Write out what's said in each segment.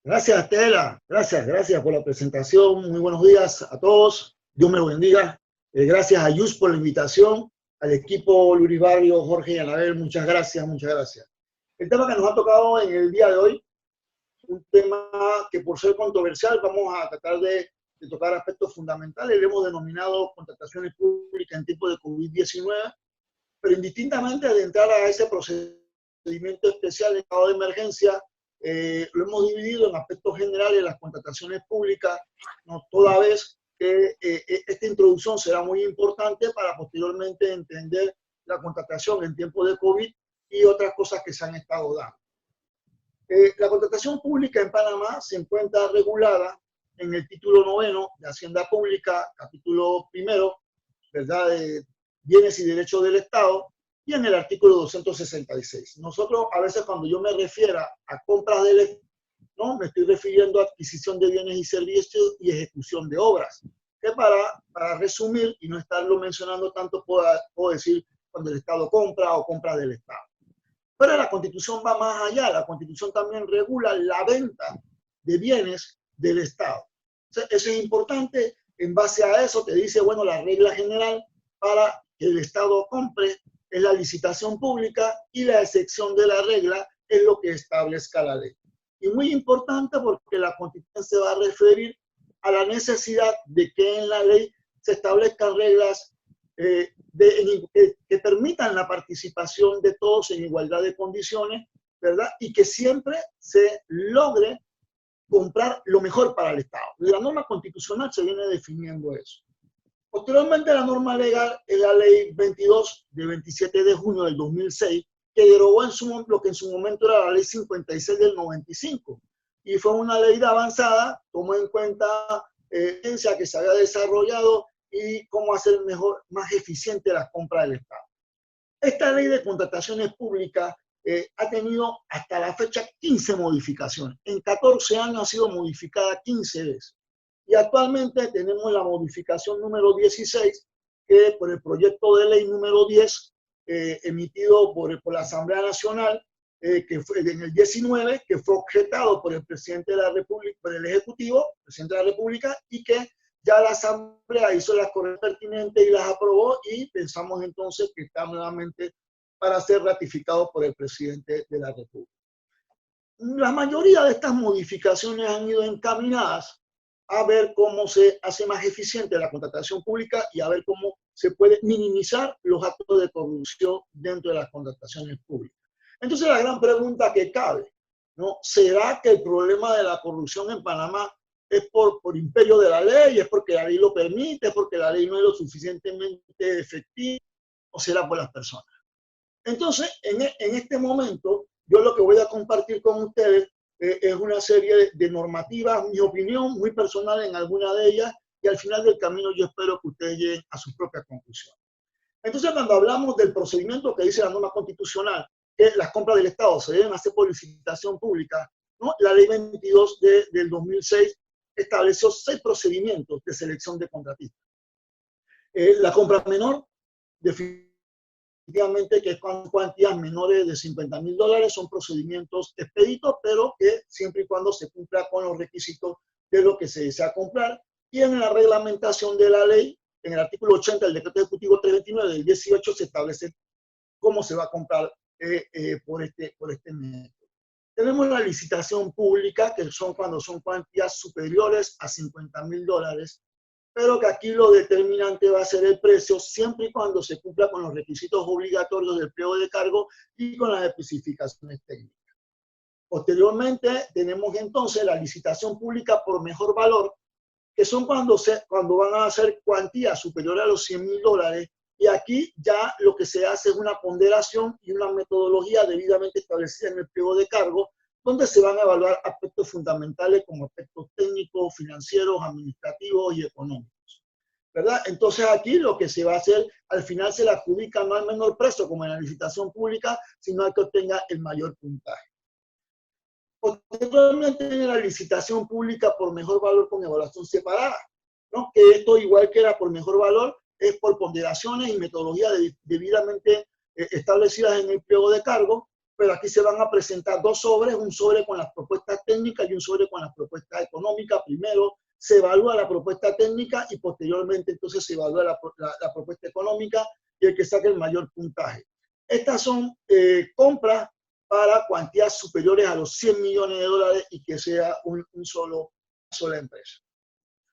Gracias, Estela. Gracias por la presentación. Muy buenos días a todos. Dios me lo bendiga. Gracias a Yus por la invitación. Al equipo Luribarrio, Jorge y Anabel, muchas gracias, muchas gracias. El tema que nos ha tocado en el día de hoy, un tema que por ser controversial vamos a tratar de tocar aspectos fundamentales. Le hemos denominado contrataciones públicas en tiempos de COVID-19, pero indistintamente de entrar a ese procedimiento especial de estado de emergencia, lo hemos dividido en aspectos generales las contrataciones públicas, ¿no? Toda vez que esta introducción será muy importante para posteriormente entender la contratación en tiempos de COVID y otras cosas que se han estado dando. La contratación pública en Panamá se encuentra regulada en el título 9 de Hacienda Pública, capítulo 1, ¿verdad?, de bienes y derechos del Estado, y en el artículo 266. Nosotros, a veces, cuando yo me refiero a compras del Estado, ¿no?, me estoy refiriendo a adquisición de bienes y servicios y ejecución de obras. Que para resumir y no estarlo mencionando tanto, puedo decir cuando el Estado compra o compra del Estado. Pero la Constitución va más allá. La Constitución también regula la venta de bienes del Estado. Entonces, eso es importante. En base a eso te dice, bueno, la regla general para que el Estado compre es la licitación pública y la excepción de la regla es lo que establezca la ley. Y muy importante porque la Constitución se va a referir a la necesidad de que en la ley se establezcan reglas que permitan la participación de todos en igualdad de condiciones, ¿verdad? Y que siempre se logre comprar lo mejor para el Estado. La norma constitucional se viene definiendo eso. Posteriormente, la norma legal es la ley 22 de 27 de junio del 2006, que derogó lo que en su momento era la ley 56 del 95. Y fue una ley de avanzada, tomó en cuenta ciencia que se había desarrollado y cómo hacer mejor, más eficiente las compras del Estado. Esta ley de contrataciones públicas ha tenido hasta la fecha 15 modificaciones. En 14 años ha sido modificada 15 veces. Y actualmente tenemos la modificación número 16, que por el proyecto de ley número 10, emitido por la Asamblea Nacional, que fue en el 19, que fue objetado por el presidente de la República, por el Ejecutivo, presidente de la República, y que ya la Asamblea hizo las correcciones pertinentes y las aprobó, y pensamos entonces que está nuevamente para ser ratificado por el presidente de la República. La mayoría de estas modificaciones han ido encaminadas a ver cómo se hace más eficiente la contratación pública y a ver cómo se puede minimizar los actos de corrupción dentro de las contrataciones públicas. Entonces la gran pregunta que cabe, ¿no? ¿Será que el problema de la corrupción en Panamá es por imperio de la ley, es porque la ley lo permite, es porque la ley no es lo suficientemente efectiva, o será por las personas? Entonces, en este momento, yo lo que voy a compartir con ustedes es una serie de normativas, mi opinión muy personal en alguna de ellas, y al final del camino yo espero que ustedes lleguen a sus propias conclusiones. Entonces, cuando hablamos del procedimiento que dice la norma constitucional, que las compras del Estado se deben hacer por licitación pública, ¿no? La ley 22 del 2006 estableció 6 procedimientos de selección de contratistas. La compra menor, definitivamente, que es con cuantías menores de $50,000, son procedimientos expeditos, pero que siempre y cuando se cumpla con los requisitos de lo que se desea comprar. Y en la reglamentación de la ley, en el artículo 80 del decreto ejecutivo 329 del 18, se establece cómo se va a comprar por este método. Tenemos la licitación pública, que son cuando son cuantías superiores a $50,000, pero que aquí lo determinante va a ser el precio siempre y cuando se cumpla con los requisitos obligatorios del pliego de cargo y con las especificaciones técnicas. Posteriormente tenemos entonces la licitación pública por mejor valor, que son cuando van a hacer cuantías superiores a los $100,000, y aquí ya lo que se hace es una ponderación y una metodología debidamente establecida en el pliego de cargo, donde se van a evaluar aspectos fundamentales como aspectos técnicos, financieros, administrativos y económicos, ¿verdad? Entonces aquí lo que se va a hacer, al final se le adjudica no al menor precio como en la licitación pública, sino al que obtenga el mayor puntaje. Posteriormente en la licitación pública por mejor valor con evaluación separada, ¿no? Que esto, igual que era por mejor valor, es por ponderaciones y metodologías debidamente establecidas en el pliego de cargo, pero aquí se van a presentar dos sobres, un sobre con las propuestas técnicas y un sobre con las propuestas económicas. Primero se evalúa la propuesta técnica y posteriormente entonces se evalúa la propuesta económica y el que saque el mayor puntaje. Estas son compras para cuantías superiores a los 100 millones de dólares y que sea una sola empresa.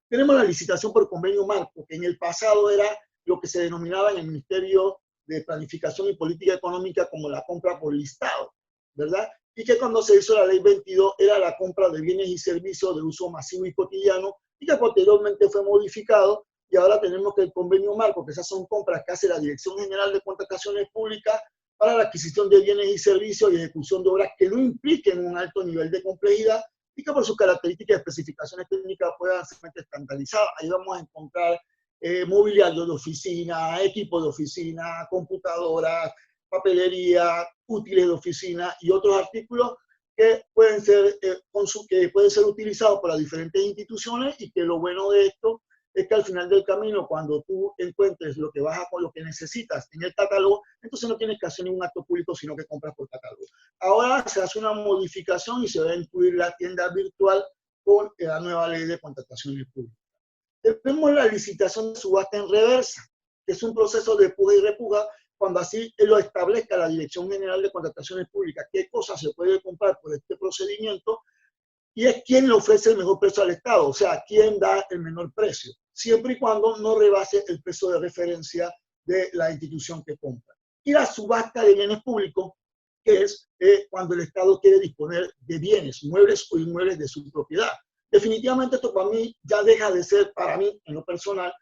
Tenemos la licitación por convenio marco, que en el pasado era lo que se denominaba en el Ministerio de Planificación y Política Económica como la compra por listado, ¿verdad? Y que cuando se hizo la ley 22 era la compra de bienes y servicios de uso masivo y cotidiano y que posteriormente fue modificado y ahora tenemos que el convenio marco, que esas son compras que hace la Dirección General de Contrataciones Públicas para la adquisición de bienes y servicios y ejecución de obras que no impliquen un alto nivel de complejidad y que por sus características y especificaciones técnicas puedan ser estandarizadas. Ahí vamos a encontrar mobiliario de oficina, equipo de oficina, computadoras, papelería, útiles de oficina y otros artículos que pueden ser utilizados por las diferentes instituciones y que lo bueno de esto es que al final del camino, cuando tú encuentres lo que vas con lo que necesitas en el catálogo, entonces no tienes que hacer ningún acto público, sino que compras por catálogo. Ahora se hace una modificación y se va a incluir la tienda virtual con la nueva ley de contrataciones públicas. Tenemos la licitación de subasta en reversa, que es un proceso de puja y repuja, cuando así lo establezca la Dirección General de Contrataciones Públicas, qué cosas se puede comprar por este procedimiento, y es quién le ofrece el mejor precio al Estado, o sea, quién da el menor precio, siempre y cuando no rebase el peso de referencia de la institución que compra. Y la subasta de bienes públicos, que es cuando el Estado quiere disponer de bienes, muebles o inmuebles de su propiedad. Definitivamente esto para mí ya deja de ser, para mí, en lo personal,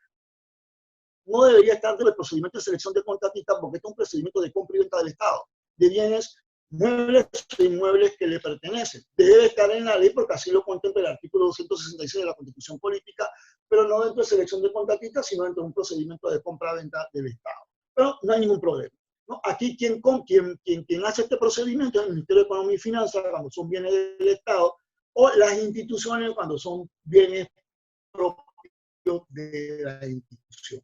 no debería estar dentro del procedimiento de selección de contratistas porque este es un procedimiento de compra y venta del Estado, de bienes muebles e inmuebles que le pertenecen. Debe estar en la ley porque así lo contempla el artículo 266 de la Constitución Política, pero no dentro de selección de contratistas, sino dentro de un procedimiento de compra-venta del Estado. Pero no hay ningún problema, ¿no? Aquí quien hace este procedimiento es el Ministerio de Economía y Finanzas cuando son bienes del Estado o las instituciones cuando son bienes propios de la institución.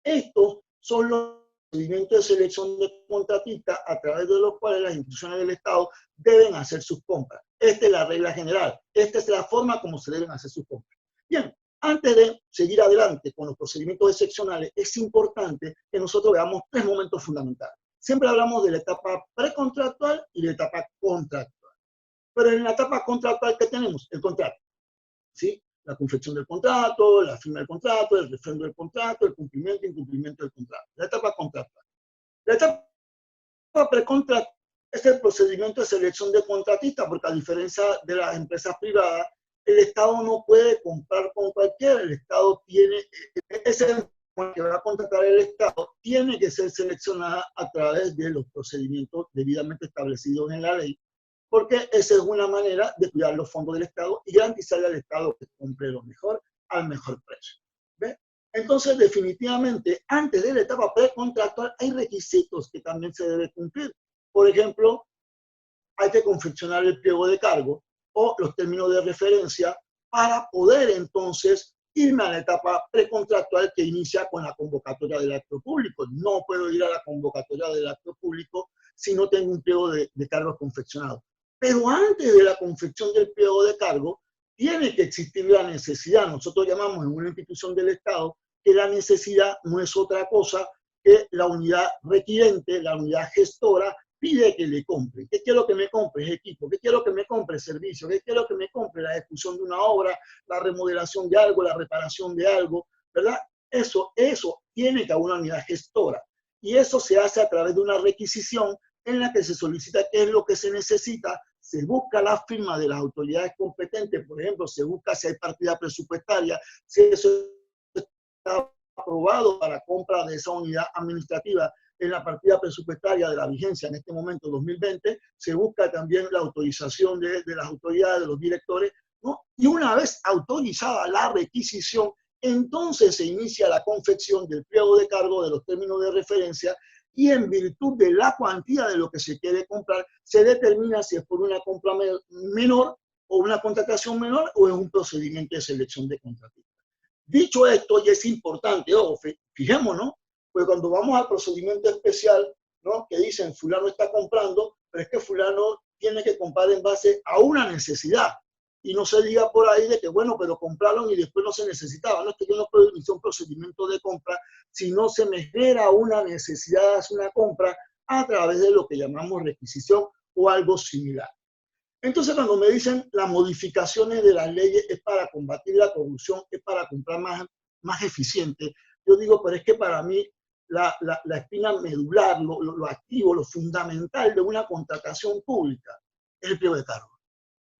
Estos son los procedimientos de selección de contratistas a través de los cuales las instituciones del Estado deben hacer sus compras. Esta es la regla general. Esta es la forma como se deben hacer sus compras. Bien, antes de seguir adelante con los procedimientos excepcionales, es importante que nosotros veamos tres momentos fundamentales. Siempre hablamos de la etapa precontractual y la etapa contractual. Pero en la etapa contractual, ¿qué tenemos? El contrato, ¿sí? La confección del contrato, la firma del contrato, el refrendo del contrato, el cumplimiento e incumplimiento del contrato. La etapa contractual. La etapa precontractual es el procedimiento de selección de contratistas, porque a diferencia de las empresas privadas, el Estado no puede comprar con cualquiera. El Estado tiene, ese que va a contratar el Estado tiene que ser seleccionada a través de los procedimientos debidamente establecidos en la ley, porque esa es una manera de cuidar los fondos del Estado y garantizarle al Estado que compre lo mejor al mejor precio. ¿Ve? Entonces, definitivamente, antes de la etapa precontractual hay requisitos que también se deben cumplir. Por ejemplo, hay que confeccionar el pliego de cargo o los términos de referencia para poder entonces irme a la etapa precontractual que inicia con la convocatoria del acto público. No puedo ir a la convocatoria del acto público si no tengo un pliego de cargos confeccionado. Pero antes de la confección del pliego de cargo, tiene que existir la necesidad. Nosotros llamamos en una institución del Estado que la necesidad no es otra cosa que la unidad requirente, la unidad gestora, pide que le compre. ¿Qué quiero que me compre? Es equipo. ¿Qué quiero que me compre? Servicio. ¿Qué quiero que me compre? La ejecución de una obra, la remodelación de algo, la reparación de algo, ¿verdad? Eso tiene que haber una unidad gestora. Y eso se hace a través de una requisición en la que se solicita qué es lo que se necesita, se busca la firma de las autoridades competentes, por ejemplo, se busca si hay partida presupuestaria, si eso está aprobado para compra de esa unidad administrativa en la partida presupuestaria de la vigencia en este momento 2020, se busca también la autorización de las autoridades, de los directores, ¿no? Y una vez autorizada la requisición, entonces se inicia la confección del pliego de cargo, de los términos de referencia, y en virtud de la cuantía de lo que se quiere comprar, se determina si es por una compra menor o una contratación menor o es un procedimiento de selección de contratistas. Dicho esto, y es importante, ojo, fijémonos, pues cuando vamos al procedimiento especial, ¿no? Que dicen fulano está comprando, pero es que fulano tiene que comprar en base a una necesidad. Y no se diga por ahí de que, bueno, pero compraron y después no se necesitaba. No es que yo no puedo iniciar un procedimiento de compra si no se me genera una necesidad de hacer una compra a través de lo que llamamos requisición o algo similar. Entonces, cuando me dicen las modificaciones de las leyes es para combatir la corrupción, es para comprar más eficiente, yo digo, pero es que para mí la espina medular, lo activo, lo fundamental de una contratación pública es el pliego de cargo.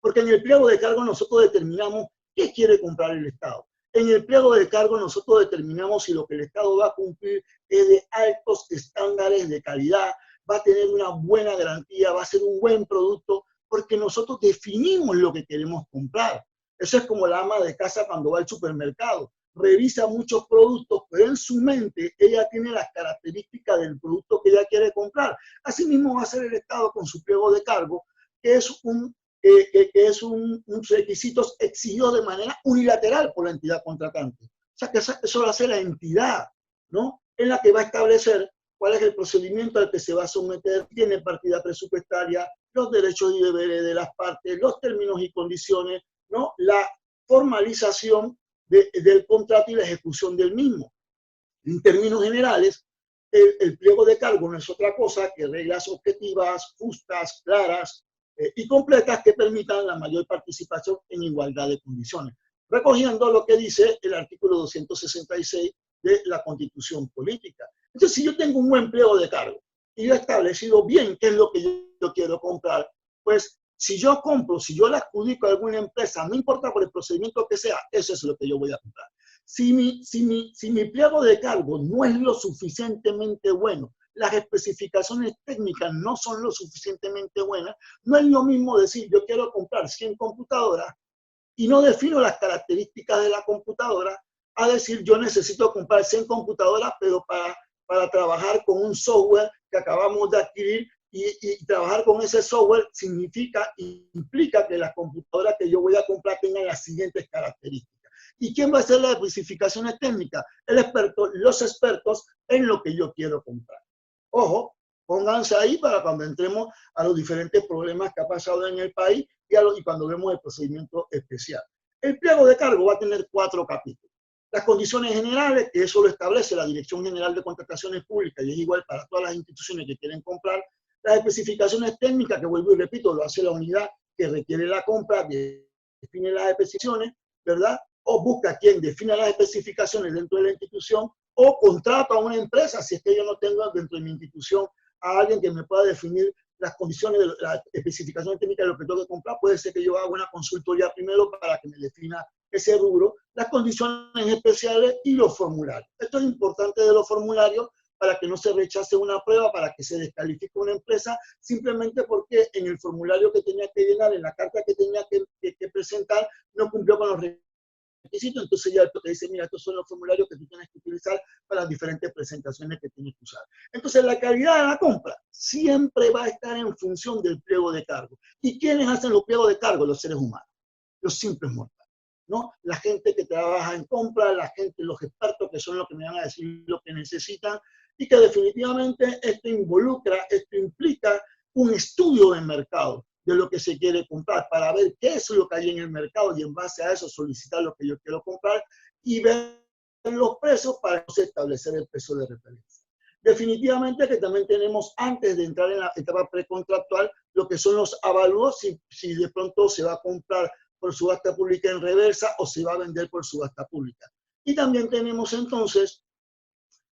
Porque en el pliego de cargo nosotros determinamos qué quiere comprar el Estado. En el pliego de cargo nosotros determinamos si lo que el Estado va a cumplir es de altos estándares de calidad, va a tener una buena garantía, va a ser un buen producto, porque nosotros definimos lo que queremos comprar. Eso es como la ama de casa cuando va al supermercado. Revisa muchos productos, pero en su mente ella tiene las características del producto que ella quiere comprar. Asimismo va a ser el Estado con su pliego de cargo, que es un requisito exigido de manera unilateral por la entidad contratante. O sea, que eso va a ser la entidad, ¿no?, en la que va a establecer cuál es el procedimiento al que se va a someter, tiene partida presupuestaria, los derechos y deberes de las partes, los términos y condiciones, ¿no?, la formalización del contrato y la ejecución del mismo. En términos generales, el pliego de cargo no es otra cosa que reglas objetivas, justas, claras y completas que permitan la mayor participación en igualdad de condiciones, recogiendo lo que dice el artículo 266 de la Constitución Política. Entonces, si yo tengo un buen pliego de cargo y yo he establecido bien qué es lo que yo quiero comprar, pues si yo compro, si yo le adjudico a alguna empresa, no importa por el procedimiento que sea, eso es lo que yo voy a comprar. Si mi pliego de cargo no es lo suficientemente bueno, las especificaciones técnicas no son lo suficientemente buenas, no es lo mismo decir yo quiero comprar 100 computadoras y no defino las características de la computadora, a decir yo necesito comprar 100 computadoras, pero para trabajar con un software que acabamos de adquirir y trabajar con ese software implica que las computadoras que yo voy a comprar tengan las siguientes características. ¿Y quién va a hacer las especificaciones técnicas? Los expertos en lo que yo quiero comprar. Ojo, pónganse ahí para cuando entremos a los diferentes problemas que ha pasado en el país y cuando vemos el procedimiento especial. El pliego de cargo va a tener 4 capítulos. Las condiciones generales, que eso lo establece la Dirección General de Contrataciones Públicas y es igual para todas las instituciones que quieren comprar. Las especificaciones técnicas, que vuelvo y repito, lo hace la unidad que requiere la compra, que define las especificaciones, ¿verdad? O busca quien defina las especificaciones dentro de la institución, o contrata a una empresa, si es que yo no tengo dentro de mi institución a alguien que me pueda definir las condiciones, las especificaciones técnicas de lo que tengo que comprar. Puede ser que yo haga una consultoría primero para que me defina ese rubro, las condiciones especiales y los formularios. Esto es importante de los formularios para que no se rechace una prueba, para que se descalifique una empresa, simplemente porque en el formulario que tenía que llenar, en la carta que tenía que presentar, no cumplió con los requisitos. Entonces ya te dice, mira, estos son los formularios que tú tienes que utilizar para las diferentes presentaciones que tienes que usar. Entonces la calidad de la compra siempre va a estar en función del pliego de cargo. ¿Y quiénes hacen los pliegos de cargo? Los seres humanos, los simples mortales, ¿no? La gente que trabaja en compra, la gente, los expertos que son los que me van a decir lo que necesitan, y que definitivamente esto implica un estudio del mercado, de lo que se quiere comprar, para ver qué es lo que hay en el mercado y en base a eso solicitar lo que yo quiero comprar y ver los precios para establecer el precio de referencia. Definitivamente que también tenemos, antes de entrar en la etapa precontractual, lo que son los avalúos, si de pronto se va a comprar por subasta pública en reversa o se va a vender por subasta pública. Y también tenemos entonces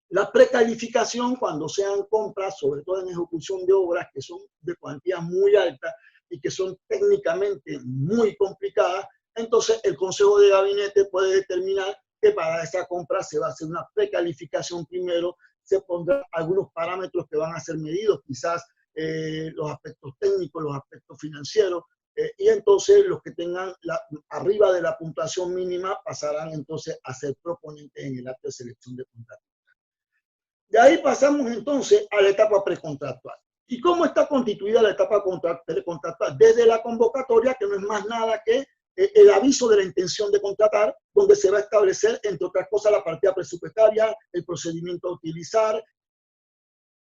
la precalificación cuando sean compras, sobre todo en ejecución de obras que son de cuantías muy altas y que son técnicamente muy complicadas. Entonces el Consejo de Gabinete puede determinar que para esa compra se va a hacer una precalificación primero, se pondrán algunos parámetros que van a ser medidos, quizás los aspectos técnicos, los aspectos financieros, y entonces los que tengan arriba de la puntuación mínima pasarán entonces a ser proponentes en el acto de selección de contratos. De ahí pasamos entonces a la etapa precontractual. ¿Y cómo está constituida la etapa precontractual? Desde la convocatoria, que no es más nada que el aviso de la intención de contratar, donde se va a establecer, entre otras cosas, la partida presupuestaria, el procedimiento a utilizar,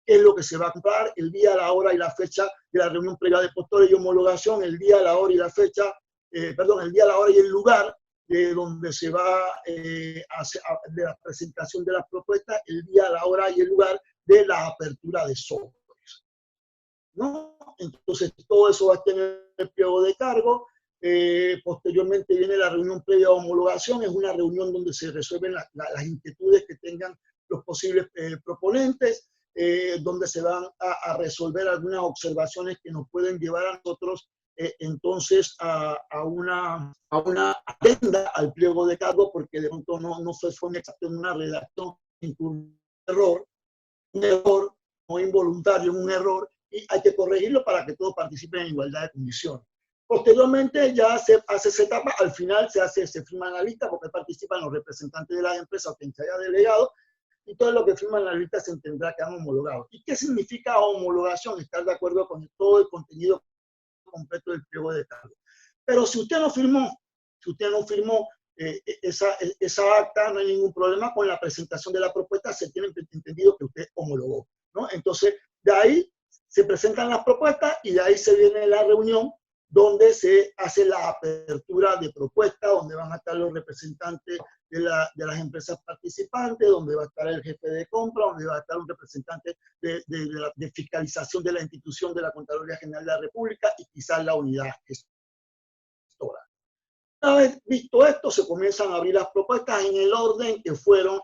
qué es lo que se va a comprar, el día, la hora y la fecha de la reunión previa de postores y homologación, el día, la hora y la fecha, el día, la hora y el lugar de donde se va de la presentación de las propuestas, el día, la hora y el lugar de la apertura de software, ¿no? Entonces, todo eso va a tener el pliego de cargo. Posteriormente viene la reunión previa a homologación, es una reunión donde se resuelven las inquietudes que tengan los posibles proponentes, donde se van a resolver algunas observaciones que nos pueden llevar a nosotros entonces a una adenda al pliego de cargo, porque de pronto no se fue exacto en una redacción, un error no involuntario, un error, y hay que corregirlo para que todos participen en igualdad de condiciones. Posteriormente ya se hace esa etapa, al final se firma la lista porque participan los representantes de las empresas o quien se haya delegado, y todo lo que firman la lista se entenderá que han homologado. ¿Y qué significa homologación? Estar de acuerdo con todo el contenido completo del pliego de cargo. Pero si usted no firmó esa acta, no hay ningún problema con la presentación de la propuesta, se tiene entendido que usted homologó, ¿no? Entonces, de ahí se presentan las propuestas y de ahí se viene la reunión donde se hace la apertura de propuestas, donde van a estar los representantes de las empresas participantes, donde va a estar el jefe de compra, donde va a estar un representante de fiscalización de la institución de la Contraloría General de la República y quizás la unidad gestora. Una vez visto esto, se comienzan a abrir las propuestas en el orden que fueron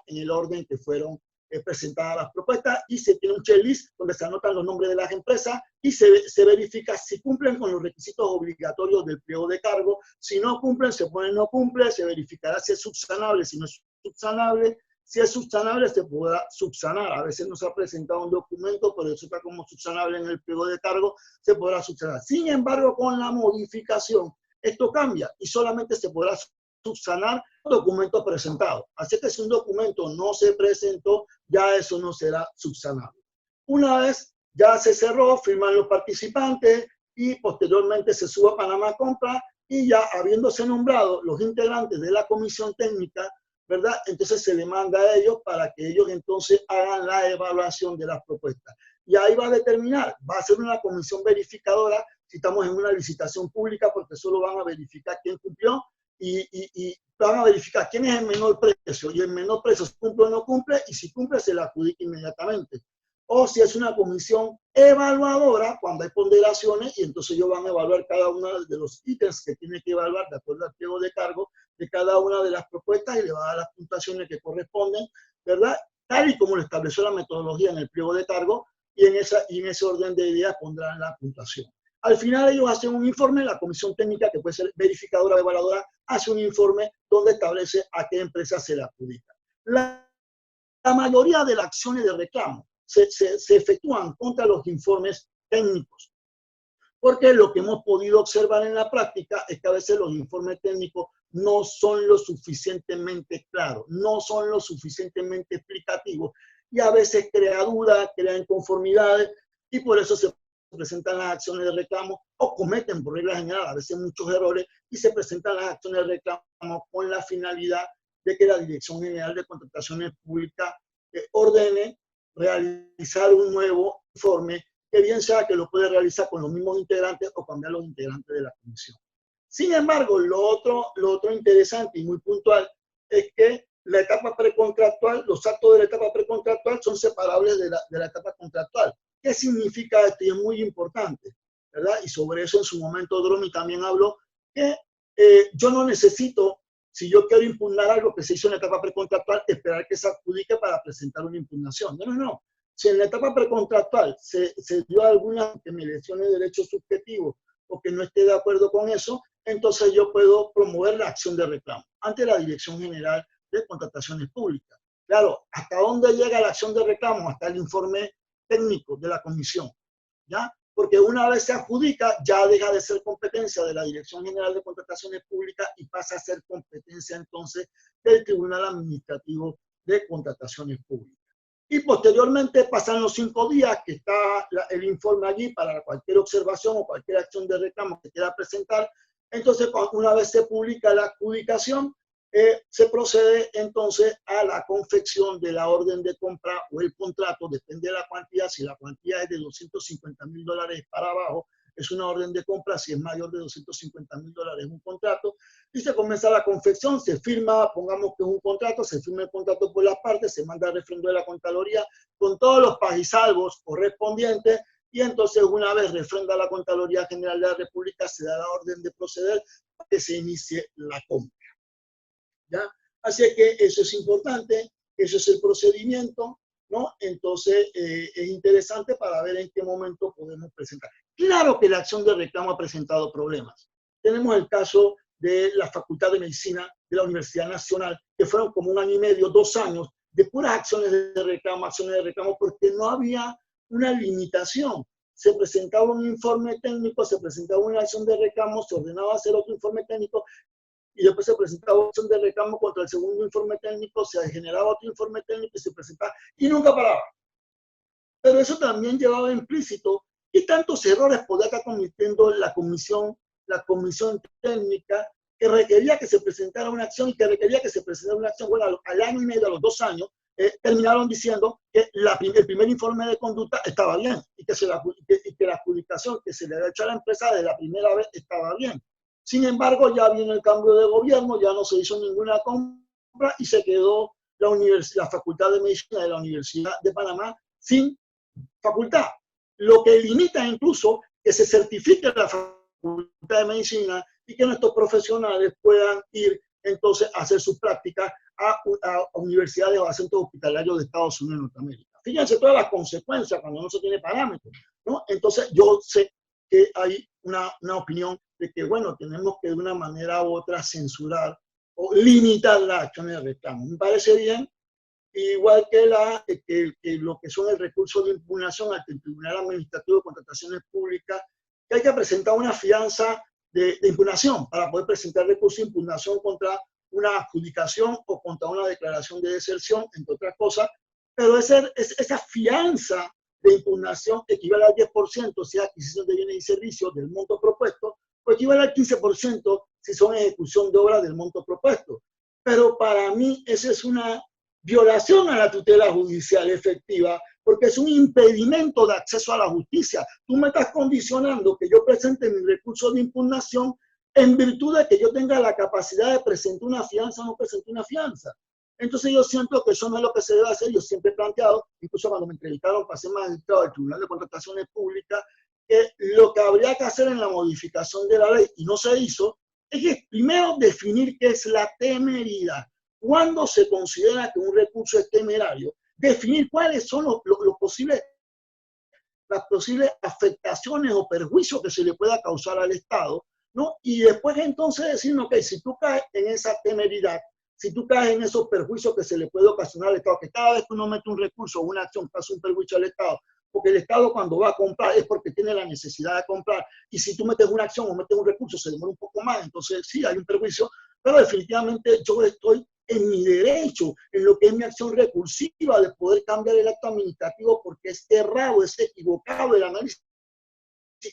presentadas las propuestas, y se tiene un checklist donde se anotan los nombres de las empresas y se verifica si cumplen con los requisitos obligatorios del pliego de cargo. Si no cumplen, se pone no cumple, se verificará si es subsanable, si no es subsanable. Si es subsanable, se podrá subsanar. A veces no se ha presentado un documento, pero eso está como subsanable en el pliego de cargo, se podrá subsanar. Sin embargo, con la modificación, esto cambia y solamente se podrá subsanar documentos presentados. Así que si un documento no se presentó, ya eso no será subsanable. Una vez ya se cerró, firman los participantes y posteriormente se sube a Panamá Compra, y ya habiéndose nombrado los integrantes de la comisión técnica, ¿verdad? Entonces se le manda a ellos para que ellos entonces hagan la evaluación de las propuestas. Y ahí va a determinar, va a ser una comisión verificadora si estamos en una licitación pública, porque solo van a verificar quién cumplió y van a verificar quién es el menor precio, y el menor precio si cumple o no cumple, y si cumple se le adjudica inmediatamente. O si es una comisión evaluadora, cuando hay ponderaciones, y entonces ellos van a evaluar cada uno de los ítems que tiene que evaluar de acuerdo al pliego de cargo de cada una de las propuestas, y le va a dar las puntuaciones que corresponden, ¿verdad? Tal y como lo estableció la metodología en el pliego de cargo, y en ese orden de ideas pondrán la puntuación. Al final ellos hacen un informe, la comisión técnica, que puede ser verificadora o evaluadora, hace un informe donde establece a qué empresa se le adjudica. La mayoría de las acciones de reclamo se efectúan contra los informes técnicos, porque lo que hemos podido observar en la práctica es que a veces los informes técnicos no son lo suficientemente claros, no son lo suficientemente explicativos, y a veces crea dudas, crea inconformidades, y por eso se presentan las acciones de reclamo, o cometen por regla general a veces muchos errores, y se presentan las acciones de reclamo con la finalidad de que la Dirección General de Contrataciones Públicas ordene realizar un nuevo informe, que bien sea que lo puede realizar con los mismos integrantes o cambiar los integrantes de la comisión. Sin embargo, lo otro interesante y muy puntual es que la etapa precontractual, los actos de la etapa precontractual son separables de la etapa contractual. ¿Qué significa esto? Y es muy importante, ¿verdad? Y sobre eso en su momento Dromi también habló, que yo no necesito, si yo quiero impugnar algo que se hizo en la etapa precontractual, esperar que se adjudique para presentar una impugnación. No. Si en la etapa precontractual se dio alguna que me lesione derechos subjetivos o que no esté de acuerdo con eso, entonces yo puedo promover la acción de reclamo ante la Dirección General de Contrataciones Públicas. Claro, ¿hasta dónde llega la acción de reclamo? Hasta el informe técnico de la comisión, ¿ya? Porque una vez se adjudica, ya deja de ser competencia de la Dirección General de Contrataciones Públicas y pasa a ser competencia entonces del Tribunal Administrativo de Contrataciones Públicas. Y posteriormente pasan los 5 días que está el informe allí para cualquier observación o cualquier acción de reclamo que quiera presentar. Entonces, una vez se publica la adjudicación, se procede entonces a la confección de la orden de compra o el contrato, depende de la cuantía. Si la cuantía es de $250.000 para abajo, es una orden de compra. Si es mayor de $250.000, es un contrato. Y se comienza la confección, se firma, pongamos que es un contrato, se firma el contrato por las partes, se manda al refrendo de la Contraloría con todos los pagisalvos correspondientes. Y entonces, una vez refrenda la Contraloría General de la República, se da la orden de proceder para que se inicie la compra. ¿Ya? Así que eso es importante, eso es el procedimiento, ¿no? Entonces, es interesante para ver en qué momento podemos presentar. Claro que la acción de reclamo ha presentado problemas. Tenemos el caso de la Facultad de Medicina de la Universidad Nacional, que fueron como 1 año y medio, 2 años, de puras acciones de reclamo, porque no había una limitación. Se presentaba un informe técnico, se presentaba una acción de reclamo, se ordenaba hacer otro informe técnico, y después se presentaba una acción de reclamo contra el segundo informe técnico, se generaba otro informe técnico y se presentaba, y nunca paraba. Pero eso también llevaba implícito y tantos errores podía estar cometiendo la comisión técnica, que requería que se presentara una acción y que requería que se presentara una acción. Bueno, al año y medio, a los 2 años, terminaron diciendo que el primer informe de conducta estaba bien y que la adjudicación que se le había hecho a la empresa de la primera vez estaba bien. Sin embargo, ya vino el cambio de gobierno, ya no se hizo ninguna compra y se quedó la Facultad de Medicina de la Universidad de Panamá sin facultad, lo que limita incluso que se certifique la Facultad de Medicina y que nuestros profesionales puedan ir entonces a hacer sus prácticas a universidades o a centros hospitalarios de Estados Unidos y Norteamérica. Fíjense todas las consecuencias cuando no se tiene parámetros, ¿no? Entonces yo sé que hay una opinión de que, bueno, tenemos que de una manera u otra censurar o limitar las acciones de reclamo. Me parece bien, igual que lo que son el recurso de impugnación ante el Tribunal Administrativo de Contrataciones Públicas, que hay que presentar una fianza de impugnación para poder presentar recurso de impugnación contra una adjudicación o contra una declaración de deserción, entre otras cosas, pero esa fianza de impugnación equivale al 10% si es adquisición de bienes y servicios del monto propuesto, o equivale al 15% si son ejecución de obra del monto propuesto. Pero para mí esa es una violación a la tutela judicial efectiva, porque es un impedimento de acceso a la justicia. Tú me estás condicionando que yo presente mi recurso de impugnación en virtud de que yo tenga la capacidad de presentar una fianza o no presentar una fianza. Entonces yo siento que eso no es lo que se debe hacer. Yo siempre he planteado, incluso cuando me entrevistaron para ser magistrado del Tribunal de Contrataciones Públicas, que lo que habría que hacer en la modificación de la ley, y no se hizo, es que primero definir qué es la temeridad. ¿Cuándo se considera que un recurso es temerario? Definir cuáles son las posibles afectaciones o perjuicios que se le pueda causar al Estado, ¿no? Y después entonces decir, ok, si tú caes en esa temeridad, si tú caes en esos perjuicios que se le puede ocasionar al Estado, que cada vez que uno mete un recurso o una acción causa un perjuicio al Estado, porque el Estado cuando va a comprar es porque tiene la necesidad de comprar, y si tú metes una acción o metes un recurso se demora un poco más, entonces sí hay un perjuicio, pero definitivamente yo estoy en mi derecho, en lo que es mi acción recursiva de poder cambiar el acto administrativo porque es errado, es equivocado el análisis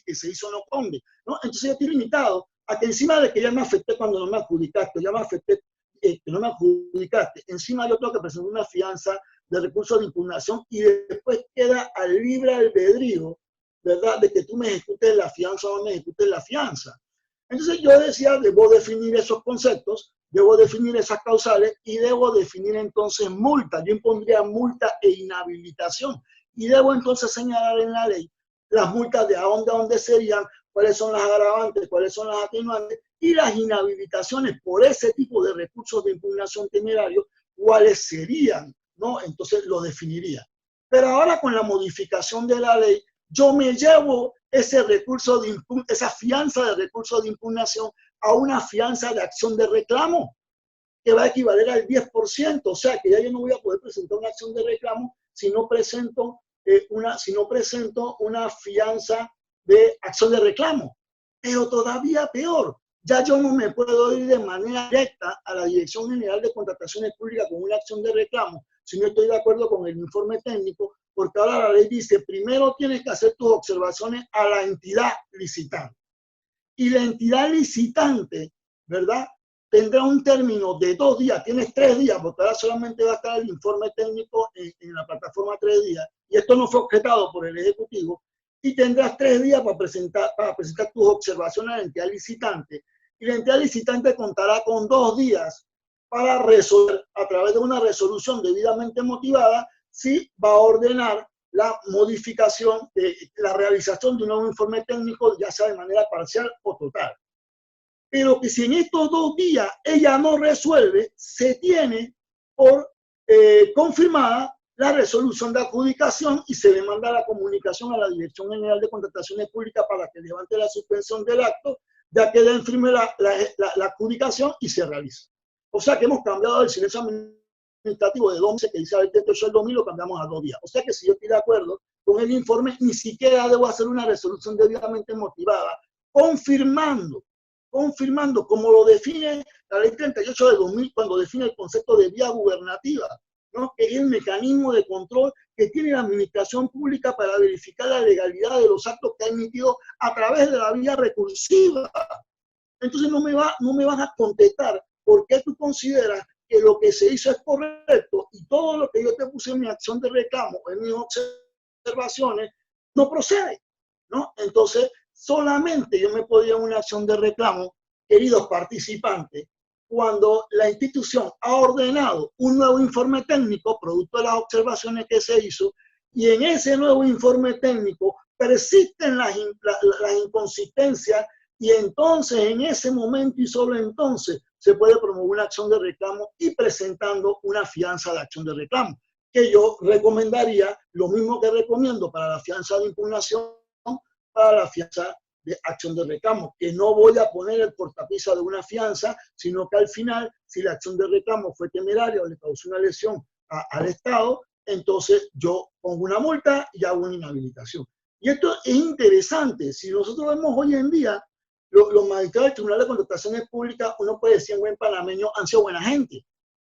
que se hizo no conde, ¿no? Entonces yo estoy limitado a que encima de que ya me afecté cuando no me adjudicaste, ya me afecté que no me adjudicaste, encima yo tengo que presentar una fianza de recursos de impugnación y después queda al libre albedrío, ¿verdad?, de que tú me ejecutes la fianza o no me ejecutes la fianza. Entonces yo decía, debo definir esos conceptos, debo definir esas causales y debo definir entonces multa. Yo impondría multa e inhabilitación y debo entonces señalar en la ley las multas de a dónde serían, cuáles son las agravantes, cuáles son las atenuantes y las inhabilitaciones por ese tipo de recursos de impugnación temerario, cuáles serían, ¿no? Entonces lo definiría. Pero ahora con la modificación de la ley, yo me llevo ese recurso esa fianza de recurso de impugnación a una fianza de acción de reclamo, que va a equivaler al 10%, o sea que ya yo no voy a poder presentar una acción de reclamo si no presento una fianza de acción de reclamo. Pero todavía peor, ya yo no me puedo ir de manera directa a la Dirección General de Contrataciones Públicas con una acción de reclamo si no estoy de acuerdo con el informe técnico, porque ahora la ley dice, primero tienes que hacer tus observaciones a la entidad licitante. Y la entidad licitante, ¿verdad?, tendrá un término de 2 días, tienes 3 días, porque ahora solamente va a estar el informe técnico en la plataforma 3 días, y esto no fue objetado por el Ejecutivo, y tendrás 3 días para presentar tus observaciones a la entidad licitante, y la entidad licitante contará con 2 días para resolver a través de una resolución debidamente motivada si va a ordenar la modificación, la realización de un nuevo informe técnico, ya sea de manera parcial o total. Pero que si en estos 2 días ella no resuelve, se tiene por confirmada la resolución de adjudicación y se le manda la comunicación a la Dirección General de Contrataciones Públicas para que levante la suspensión del acto, ya que ella infirme la adjudicación y se realiza. O sea que hemos cambiado el silencio administrativo de 2 meses que dice el 28 del 2000, lo cambiamos a 2 días. O sea que si yo estoy de acuerdo con el informe, ni siquiera debo hacer una resolución debidamente motivada, confirmando, como lo define la ley 38 de 2000, cuando define el concepto de vía gubernativa, ¿no? Que es el mecanismo de control que tiene la administración pública para verificar la legalidad de los actos que ha emitido a través de la vía recursiva. Entonces no me vas a contestar por qué tú consideras que lo que se hizo es correcto y todo lo que yo te puse en mi acción de reclamo, en mis observaciones, no procede, ¿no? Entonces, solamente yo me podía una acción de reclamo, queridos participantes, cuando la institución ha ordenado un nuevo informe técnico producto de las observaciones que se hizo, y en ese nuevo informe técnico persisten las inconsistencias, y entonces en ese momento y solo entonces se puede promover una acción de reclamo y presentando una fianza de acción de reclamo, que yo recomendaría lo mismo que recomiendo para la fianza de impugnación, para la fianza de acción de reclamo, que no voy a poner el cortapisa de una fianza, sino que al final, si la acción de reclamo fue temeraria o le causó una lesión al Estado, entonces yo pongo una multa y hago una inhabilitación. Y esto es interesante. Si nosotros vemos hoy en día, los magistrados del Tribunal de Contrataciones Públicas, uno puede decir en buen panameño, han sido buena gente.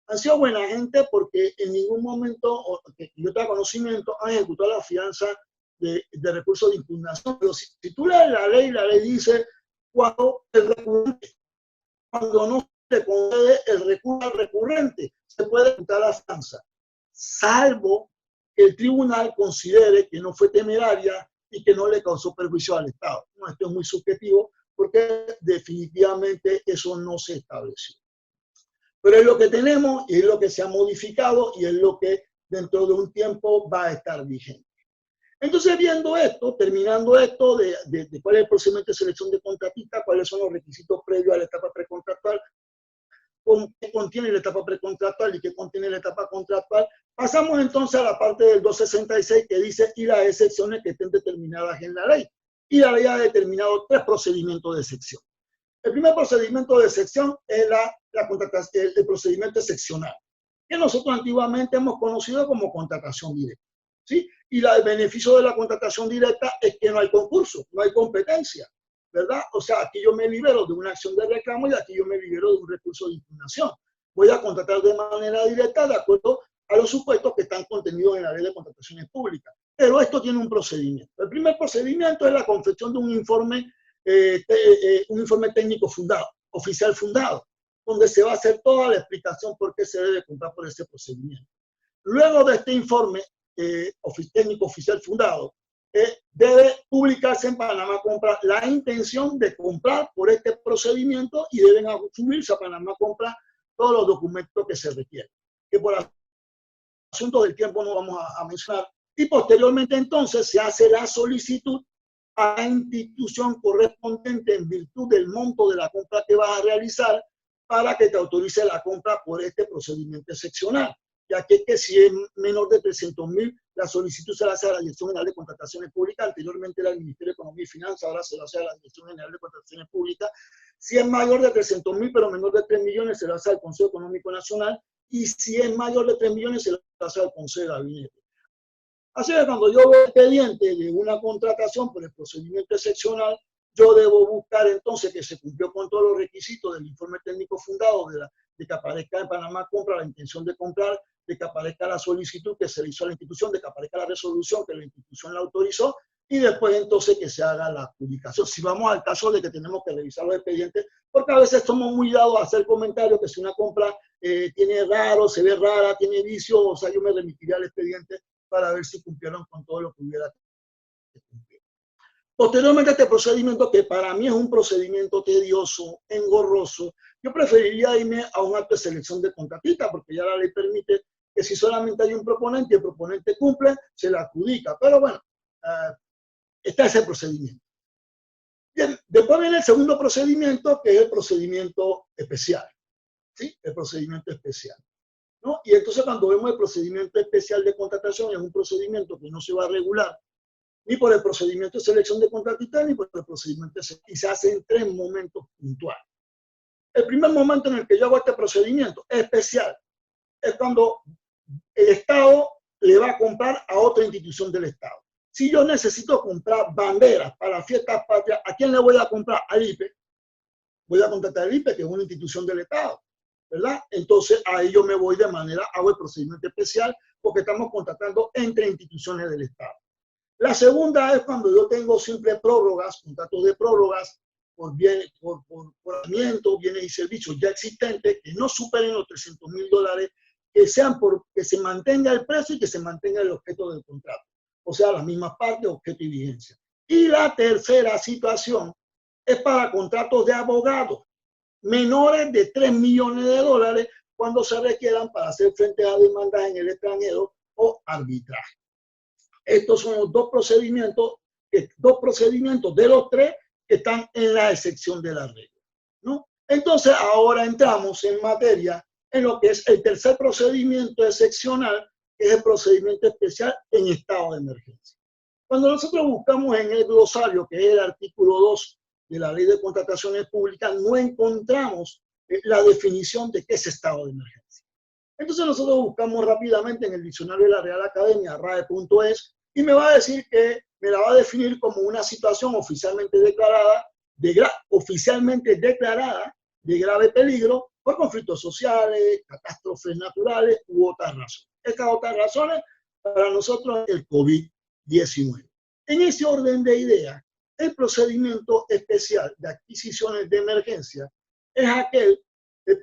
Han sido buena gente porque en ningún momento, que yo tenga conocimiento, han ejecutado la fianza de recursos de impugnación. Pero si tú lees la ley dice cuando el recurrente, cuando no se concede el recurso al recurrente, se puede ejecutar la fianza, salvo que el tribunal considere que no fue temeraria y que no le causó perjuicio al Estado. No, esto es muy subjetivo porque definitivamente eso no se estableció. Pero es lo que tenemos y es lo que se ha modificado y es lo que dentro de un tiempo va a estar vigente. Entonces, viendo esto, terminando esto de cuál es el procedimiento de selección de contratistas, cuáles son los requisitos previos a la etapa precontractual, qué contiene la etapa precontractual y qué contiene la etapa contractual, pasamos entonces a la parte del 266 que dice y las excepciones que estén determinadas en la ley. Y la ley ha determinado 3 procedimientos de excepción. El primer procedimiento de excepción es el procedimiento excepcional, que nosotros antiguamente hemos conocido como contratación directa, ¿sí? Y el beneficio de la contratación directa es que no hay concurso, no hay competencia, ¿verdad? O sea, aquí yo me libero de una acción de reclamo y aquí yo me libero de un recurso de impugnación. Voy a contratar de manera directa de acuerdo a los supuestos que están contenidos en la ley de contrataciones públicas. Pero esto tiene un procedimiento. El primer procedimiento es la confección de un informe técnico fundado, oficial fundado, donde se va a hacer toda la explicación por qué se debe comprar por ese procedimiento. Luego de este informe técnico oficial fundado, debe publicarse en Panamá Compra la intención de comprar por este procedimiento y deben subirse a Panamá Compra todos los documentos que se requieren, que por asuntos del tiempo no vamos a mencionar. Y posteriormente entonces se hace la solicitud a la institución correspondiente en virtud del monto de la compra que vas a realizar para que te autorice la compra por este procedimiento excepcional. Ya que si es menor de 300.000, la solicitud se la hace a la Dirección General de Contrataciones Públicas, anteriormente era el Ministerio de Economía y Finanzas, ahora se la hace a la Dirección General de Contrataciones Públicas. Si es mayor de 300.000, pero menor de 3 millones, se la hace al Consejo Económico Nacional, y si es mayor de 3 millones, se la hace al Consejo de Gabinete. Así que cuando yo veo expediente de una contratación por el procedimiento excepcional, yo debo buscar entonces que se cumplió con todos los requisitos del informe técnico fundado, de que aparezca en Panamá Compra la intención de comprar, de que aparezca la solicitud que se le hizo a la institución, de que aparezca la resolución que la institución la autorizó, y después entonces que se haga la adjudicación. Si vamos al caso de que tenemos que revisar los expedientes, porque a veces somos muy dados a hacer comentarios que si una compra tiene raro, se ve rara, tiene vicio, o sea, yo me remitiría al expediente para ver si cumplieron con todo lo que hubiera que cumplir. Posteriormente a este procedimiento, que para mí es un procedimiento tedioso, engorroso, yo preferiría irme a un acto de selección de contratista, porque ya la ley permite que si solamente hay un proponente y el proponente cumple, se le adjudica. Pero bueno, está ese procedimiento. Bien, después viene el segundo procedimiento, que es el procedimiento especial. ¿Sí? El procedimiento especial, ¿no? Y entonces cuando vemos el procedimiento especial de contratación, es un procedimiento que no se va a regular ni por el procedimiento de selección de contratistas, ni por el procedimiento de selección, y se hace en 3 momentos puntuales. El primer momento en el que yo hago este procedimiento especial es cuando el Estado le va a comprar a otra institución del Estado. Si yo necesito comprar banderas para fiestas patrias, ¿a quién le voy a comprar? Al IPE. Voy a contratar al IPE, que es una institución del Estado, ¿verdad? Entonces ahí yo me voy de manera, hago el procedimiento especial, porque estamos contratando entre instituciones del Estado. La segunda es cuando yo tengo simples prórrogas, contratos de prórrogas por bienes y servicios ya existentes que no superen los $300.000, que sean que se mantenga el precio y que se mantenga el objeto del contrato. O sea, las mismas partes, objeto y vigencia. Y la tercera situación es para contratos de abogados menores de $3 millones cuando se requieran para hacer frente a demandas en el extranjero o arbitraje. Estos son los dos procedimientos de los 3 que están en la excepción de la regla, ¿no? Entonces, ahora entramos en materia en lo que es el tercer procedimiento excepcional, que es el procedimiento especial en estado de emergencia. Cuando nosotros buscamos en el glosario, que es el artículo 2 de la Ley de Contrataciones Públicas, no encontramos la definición de qué es estado de emergencia. Entonces nosotros buscamos rápidamente en el diccionario de la Real Academia, RAE.es, y me va a decir que me la va a definir como una situación oficialmente declarada de grave peligro por conflictos sociales, catástrofes naturales u otras razones. Estas otras razones para nosotros es el COVID-19. En ese orden de ideas, el procedimiento especial de adquisiciones de emergencia es aquel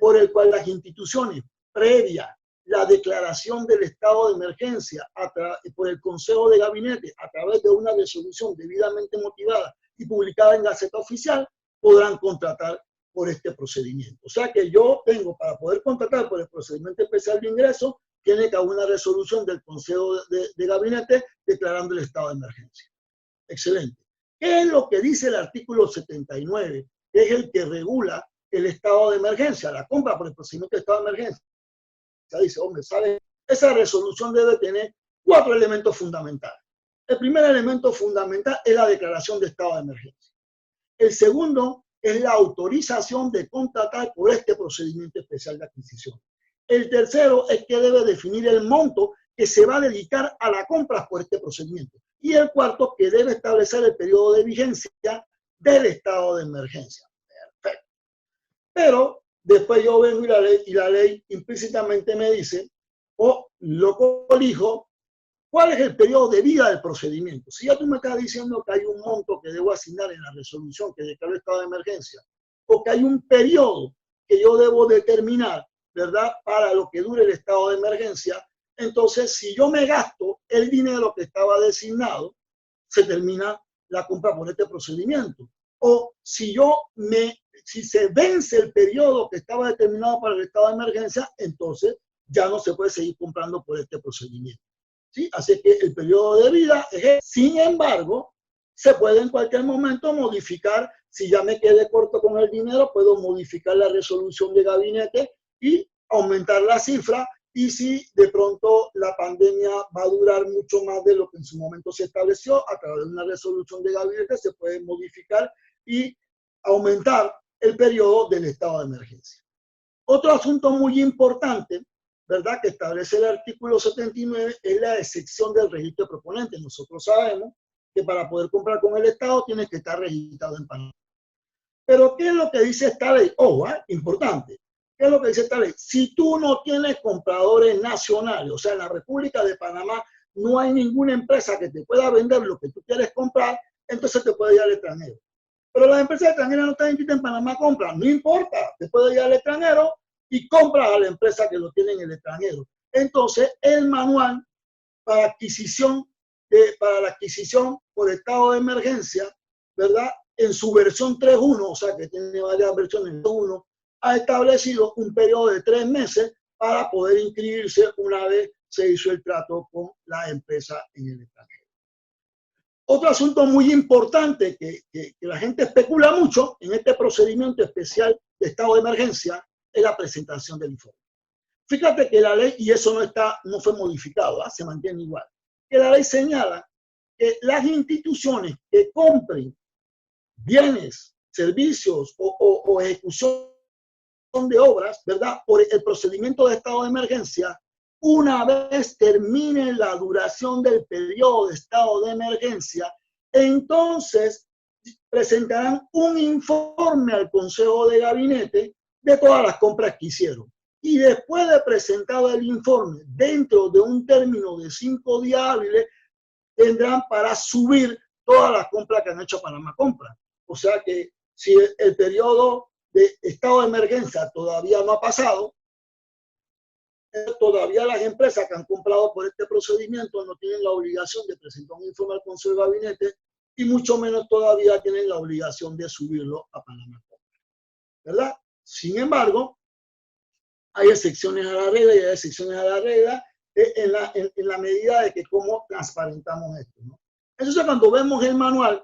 por el cual las instituciones, previa la declaración del estado de emergencia por el Consejo de Gabinete a través de una resolución debidamente motivada y publicada en Gaceta Oficial, podrán contratar por este procedimiento. O sea que yo tengo, para poder contratar por el procedimiento especial de ingreso, tiene que haber una resolución del Consejo de Gabinete declarando el estado de emergencia. Excelente. ¿Qué es lo que dice el artículo 79? Que es el que regula el estado de emergencia, la compra por el procedimiento de estado de emergencia. Dice, hombre, ¿sabe? Esa resolución debe tener 4 elementos fundamentales. El primer elemento fundamental es la declaración de estado de emergencia. El segundo es la autorización de contratar por este procedimiento especial de adquisición. El tercero es que debe definir el monto que se va a dedicar a la compra por este procedimiento. Y el cuarto, que debe establecer el periodo de vigencia del estado de emergencia. Perfecto. Pero después yo vengo y la ley implícitamente me dice, o lo colijo, ¿cuál es el periodo de vida del procedimiento? Si ya tú me estás diciendo que hay un monto que debo asignar en la resolución que declara el estado de emergencia, o que hay un periodo que yo debo determinar, ¿verdad?, para lo que dure el estado de emergencia, entonces si yo me gasto el dinero que estaba designado, se termina la compra por este procedimiento. O si se vence el periodo que estaba determinado para el estado de emergencia, entonces ya no se puede seguir comprando por este procedimiento. ¿Sí? Así que el periodo de vida es, sin embargo, se puede en cualquier momento modificar. Si ya me quedé corto con el dinero, puedo modificar la resolución de gabinete y aumentar la cifra. Y si de pronto la pandemia va a durar mucho más de lo que en su momento se estableció, a través de una resolución de gabinete se puede modificar y aumentar el periodo del estado de emergencia. Otro asunto muy importante, ¿verdad?, que establece el artículo 79 es la excepción del registro de proponentes. Nosotros sabemos que para poder comprar con el Estado tienes que estar registrado en Panamá. Pero ¿qué es lo que dice esta ley? Importante. ¿Qué es lo que dice esta ley? Si tú no tienes compradores nacionales, o sea, en la República de Panamá no hay ninguna empresa que te pueda vender lo que tú quieres comprar, entonces te puede ir al extranjero. Pero las empresas extranjeras no están inscritas en Panamá, compran, no importa, te puede ir al extranjero y compras a la empresa que lo tiene en el extranjero. Entonces, el manual para la adquisición por estado de emergencia, ¿verdad? En su versión 3.1, o sea que tiene varias versiones 1, ha establecido un periodo de 3 meses para poder inscribirse una vez se hizo el trato con la empresa en el extranjero. Otro asunto muy importante que la gente especula mucho en este procedimiento especial de estado de emergencia es la presentación del informe. Fíjate que la ley, y eso no fue modificado, se mantiene igual, que la ley señala que las instituciones que compren bienes, servicios o ejecución de obras, ¿verdad? Por el procedimiento de estado de emergencia, una vez termine la duración del periodo de estado de emergencia, entonces presentarán un informe al Consejo de Gabinete de todas las compras que hicieron. Y después de presentado el informe, dentro de un término de 5 días hábiles, tendrán para subir todas las compras que han hecho Panamá Compra. O sea que si el periodo de estado de emergencia todavía no ha pasado, todavía las empresas que han comprado por este procedimiento no tienen la obligación de presentar un informe al Consejo de Gabinete y mucho menos todavía tienen la obligación de subirlo a Panamá Compra, ¿verdad? Sin embargo, hay excepciones a la regla y hay excepciones a la regla en la medida de que cómo transparentamos esto, ¿no? Entonces, cuando vemos el manual,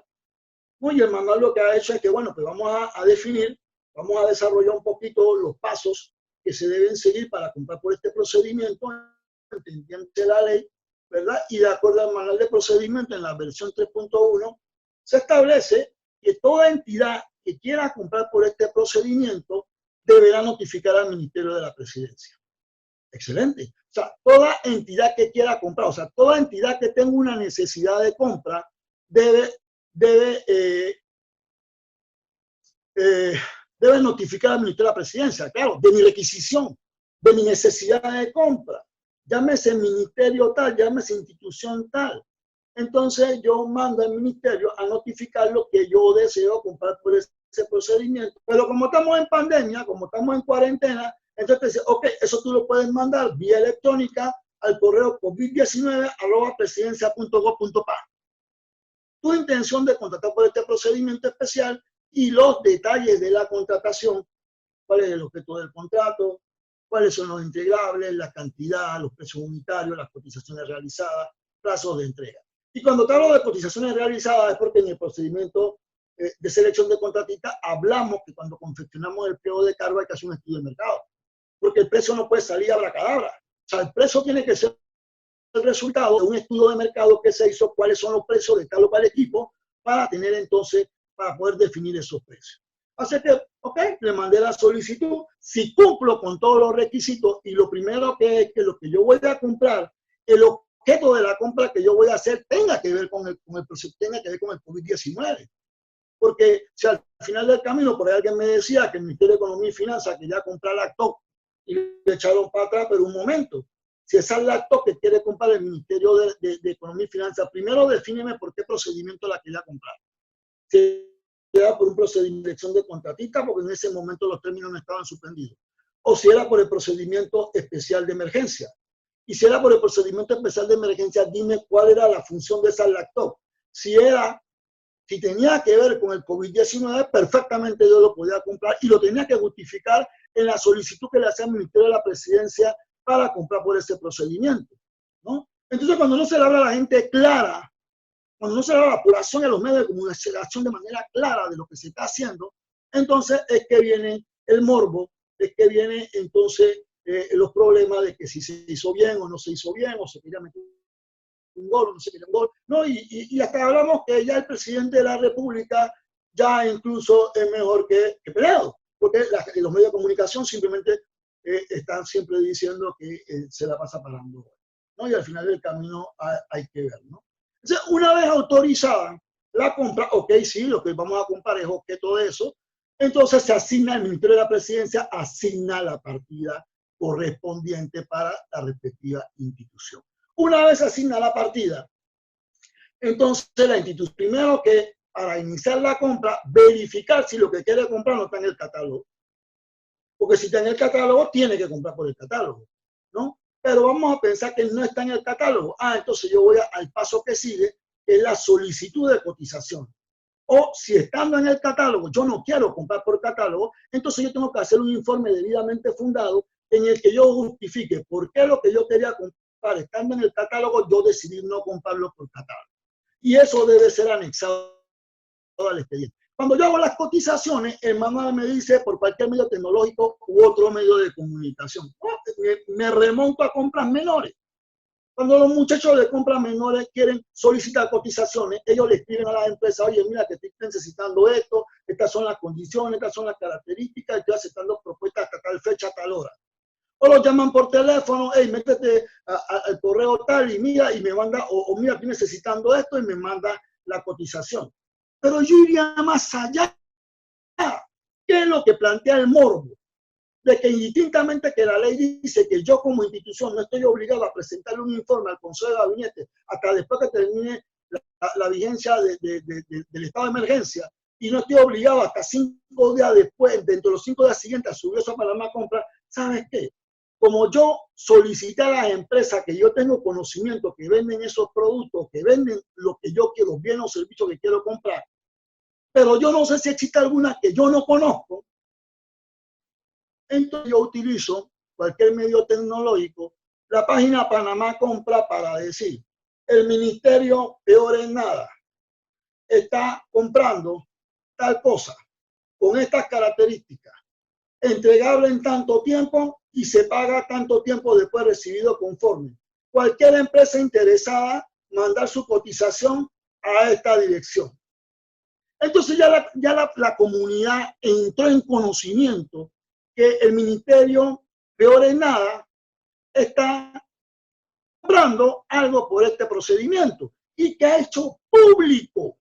y el manual lo que ha hecho es que, bueno, pues vamos a definir, vamos a desarrollar un poquito los pasos que se deben seguir para comprar por este procedimiento, entendiendo la ley, ¿verdad? Y de acuerdo al manual de procedimiento, en la versión 3.1, se establece que toda entidad que quiera comprar por este procedimiento deberá notificar al Ministerio de la Presidencia. Excelente. O sea, toda entidad que quiera comprar, o sea, toda entidad que tenga una necesidad de compra debe notificar al Ministerio de la Presidencia, claro, de mi requisición, de mi necesidad de compra. Llámese ministerio tal, llámese institución tal. Entonces yo mando al ministerio a notificar lo que yo deseo comprar por ese procedimiento. Pero como estamos en pandemia, como estamos en cuarentena, entonces dice, ok, eso tú lo puedes mandar vía electrónica al correo covid19@presidencia.gov.pa. Tu intención de contratar por este procedimiento especial y los detalles de la contratación, cuál es el objeto del contrato, cuáles son los entregables, la cantidad, los precios unitarios, las cotizaciones realizadas, plazos de entrega. Y cuando te hablo de cotizaciones realizadas es porque en el procedimiento de selección de contratista hablamos que cuando confeccionamos el pliego de cargo hay que hacer un estudio de mercado, porque el precio no puede salir abracadabra. O sea, el precio tiene que ser el resultado de un estudio de mercado que se hizo, cuáles son los precios de tal o cual equipo, para tener entonces, para poder definir esos precios. Así que, ok, le mandé la solicitud, si cumplo con todos los requisitos y lo primero que es que lo que yo voy a comprar, el objeto de la compra que yo voy a hacer tenga que ver con el proceso, tenga que ver con el COVID-19. Porque si al final del camino, por ahí alguien me decía que el Ministerio de Economía y Finanzas quería comprar laptop y le echaron para atrás, pero un momento. Si esa laptop que quiere comprar el Ministerio de Economía y Finanzas, primero defíneme por qué procedimiento la quería comprar. Si era por un procedimiento de elección de contratista, porque en ese momento los términos no estaban suspendidos. O si era por el procedimiento especial de emergencia. Y si era por el procedimiento especial de emergencia, dime cuál era la función de esa laptop. Si tenía que ver con el COVID-19, perfectamente yo lo podía comprar y lo tenía que justificar en la solicitud que le hacía al Ministerio de la Presidencia para comprar por ese procedimiento, ¿no? Entonces, cuando no se le habla a la gente clara, cuando no se le habla a la población y a los medios de comunicación de manera clara de lo que se está haciendo, entonces es que viene el morbo, es que viene entonces los problemas de que si se hizo bien o no se hizo bien, o se quería meter un gol, no se quería un gol, ¿no? Y hasta hablamos que ya el presidente de la República ya incluso es mejor que Pelado, porque los medios de comunicación simplemente están siempre diciendo que se la pasa parando, ¿no? Y al final del camino hay que ver, ¿no? Entonces, una vez autorizada la compra, ok, sí, lo que vamos a comprar es objeto de eso, entonces se asigna, el Ministerio de la Presidencia asigna la partida correspondiente para la respectiva institución. Una vez asigna la partida, entonces la institución, primero que para iniciar la compra, verificar si lo que quiere comprar no está en el catálogo. Porque si está en el catálogo, tiene que comprar por el catálogo, ¿no? Pero vamos a pensar que no está en el catálogo. Entonces yo voy al paso que sigue, que es la solicitud de cotización. O si estando en el catálogo, yo no quiero comprar por catálogo, entonces yo tengo que hacer un informe debidamente fundado en el que yo justifique por qué lo que yo quería comprar estando en el catálogo, yo decidí no comprarlo por catálogo. Y eso debe ser anexado al expediente. Cuando yo hago las cotizaciones, el manual me dice por cualquier medio tecnológico u otro medio de comunicación. Me remonto a compras menores. Cuando los muchachos de compras menores quieren solicitar cotizaciones, ellos le escriben a la empresa, oye, mira que estoy necesitando esto, estas son las condiciones, estas son las características, estoy aceptando propuestas hasta tal fecha, tal hora. O los llaman por teléfono, hey, métete al correo tal y mira, y me manda, o mira, estoy necesitando esto y me manda la cotización. Pero yo iría más allá. ¿Qué es lo que plantea el morbo? De que indistintamente que la ley dice que yo como institución no estoy obligado a presentarle un informe al Consejo de Gabinete hasta después que termine la vigencia del estado de emergencia, y no estoy obligado hasta 5 días después, dentro de los 5 días siguientes, a subir eso a Panamá Compra. ¿Sabes qué? Como yo solicité a las empresas que yo tengo conocimiento que venden esos productos, que venden lo que yo quiero, bien o servicios que quiero comprar, pero yo no sé si existe alguna que yo no conozco, entonces yo utilizo cualquier medio tecnológico, la página Panamá Compra, para decir, el ministerio, peor en nada, está comprando tal cosa con estas características, entregable en tanto tiempo y se paga tanto tiempo después recibido conforme. Cualquier empresa interesada, mandar su cotización a esta dirección. Entonces ya la comunidad entró en conocimiento que el ministerio, peor en nada, está comprando algo por este procedimiento y que ha hecho público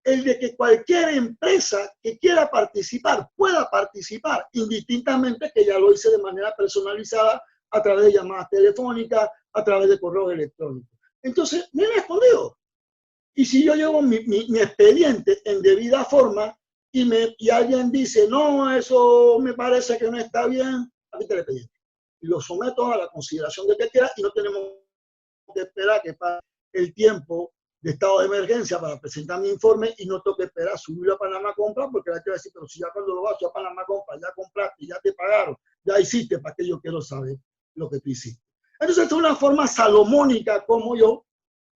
el de que cualquier empresa que quiera participar pueda participar, indistintamente que ya lo hice de manera personalizada a través de llamadas telefónicas, a través de correo electrónico. Entonces, me han escondido. Y si yo llevo mi expediente en debida forma y alguien dice, no, eso me parece que no está bien, aquí está el expediente. Y lo someto a la consideración de que quiera y no tenemos que esperar que pase el tiempo de estado de emergencia para presentar mi informe y no tengo que esperar subirlo a Panamá Compra, porque la quiero decir, pero si ya cuando lo vas a Panamá Compra, ya compraste, ya te pagaron, ya hiciste, ¿para qué yo quiero saber lo que tú hiciste? Entonces, esta es una forma salomónica como yo,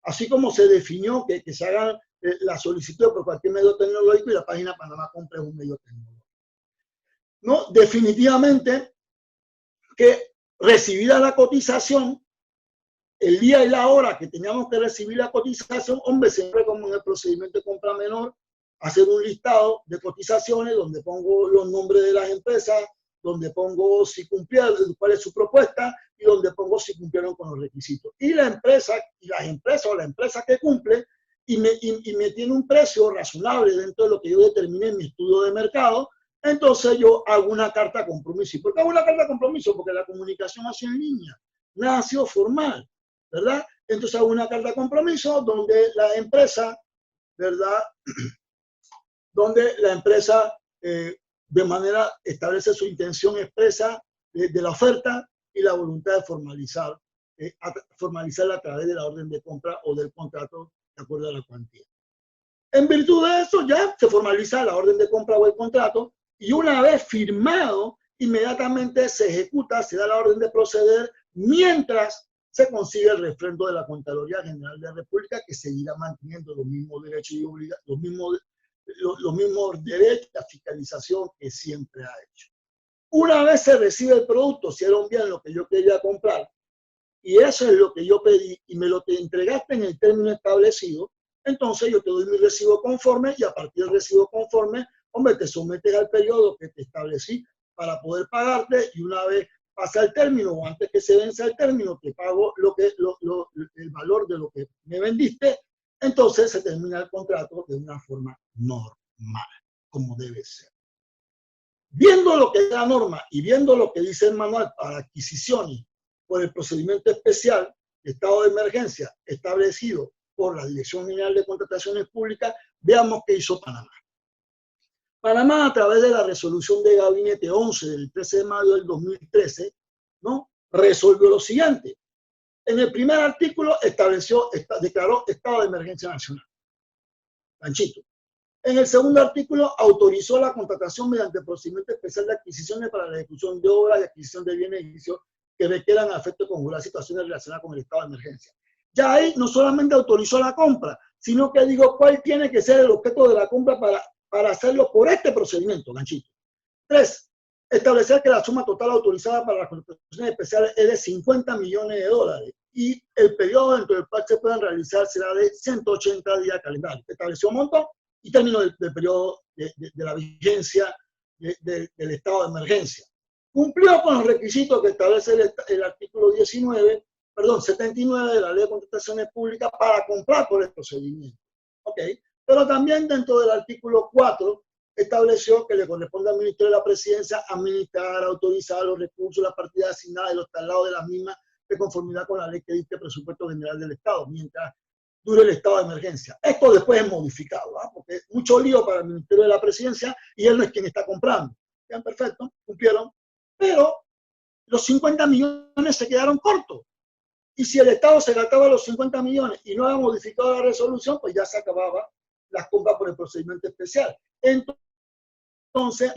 así como se definió que se hagan la solicitud por cualquier medio tecnológico, y la página Panamá Compra es un medio tecnológico. No, definitivamente que recibida la cotización, el día y la hora que teníamos que recibir la cotización, hombre, siempre como en el procedimiento de compra menor, hacer un listado de cotizaciones donde pongo los nombres de las empresas, donde pongo si cumplieron, cuál es su propuesta, y donde pongo si cumplieron con los requisitos. Y la empresa, y las empresas o la empresa que cumple, y me tiene un precio razonable dentro de lo que yo determiné en mi estudio de mercado, entonces yo hago una carta de compromiso. ¿Y por qué hago una carta de compromiso? Porque la comunicación ha sido en línea, nada ha sido formal, ¿verdad? Entonces hago una carta de compromiso donde la empresa, ¿verdad? Donde la empresa de manera establece su intención expresa de la oferta y la voluntad de formalizarla a través de la orden de compra o del contrato de acuerdo a la cuantía. En virtud de eso ya se formaliza la orden de compra o el contrato, y una vez firmado, inmediatamente se ejecuta, se da la orden de proceder mientras se consigue el refrendo de la Contraloría General de la República, que seguirá manteniendo los mismos derechos y obligaciones, los mismos derechos de fiscalización que siempre ha hecho. Una vez se recibe el producto, hicieron bien lo que yo quería comprar, y eso es lo que yo pedí, y me lo te entregaste en el término establecido, entonces yo te doy mi recibo conforme, y a partir del recibo conforme, hombre, te sometes al periodo que te establecí para poder pagarte, y una vez pasa el término o antes que se venza el término, te pago el valor de lo que me vendiste, entonces se termina el contrato de una forma normal, como debe ser. Viendo lo que es la norma y viendo lo que dice el manual para adquisiciones por el procedimiento especial, de estado de emergencia establecido por la Dirección General de Contrataciones Públicas, veamos qué hizo Panamá. Panamá, a través de la resolución de gabinete 11 del 13 de mayo del 2013, ¿no?, resolvió lo siguiente. En el primer artículo declaró estado de emergencia nacional. Ganchito. En el segundo artículo autorizó la contratación mediante procedimiento especial de adquisiciones para la ejecución de obras y adquisición de bienes y servicios que requieran a efecto de conjurar situaciones relacionadas con el estado de emergencia. Ya ahí no solamente autorizó la compra, sino que digo cuál tiene que ser el objeto de la compra para hacerlo por este procedimiento, Ganchito. 3. Establecer que la suma total autorizada para las contrataciones especiales es de $50 millones y el periodo dentro del cual se puedan realizar será de 180 días calendario. Estableció monto y término del periodo de la vigencia del estado de emergencia. Cumplió con los requisitos que establece el artículo 79 de la Ley de Contrataciones Públicas para comprar por el procedimiento. ¿Ok? Pero también dentro del artículo 4 estableció que le corresponde al Ministerio de la Presidencia administrar, autorizar los recursos, las partidas asignadas y los traslados de las mismas de conformidad con la ley que dicte presupuesto general del Estado, mientras dure el estado de emergencia. Esto después es modificado, ¿verdad? Porque es mucho lío para el Ministerio de la Presidencia y él no es quien está comprando. Bien, perfecto, cumplieron. Pero los 50 millones se quedaron cortos. Y si el Estado se gastaba los 50 millones y no había modificado la resolución, pues ya se acababa las compras por el procedimiento especial. Entonces,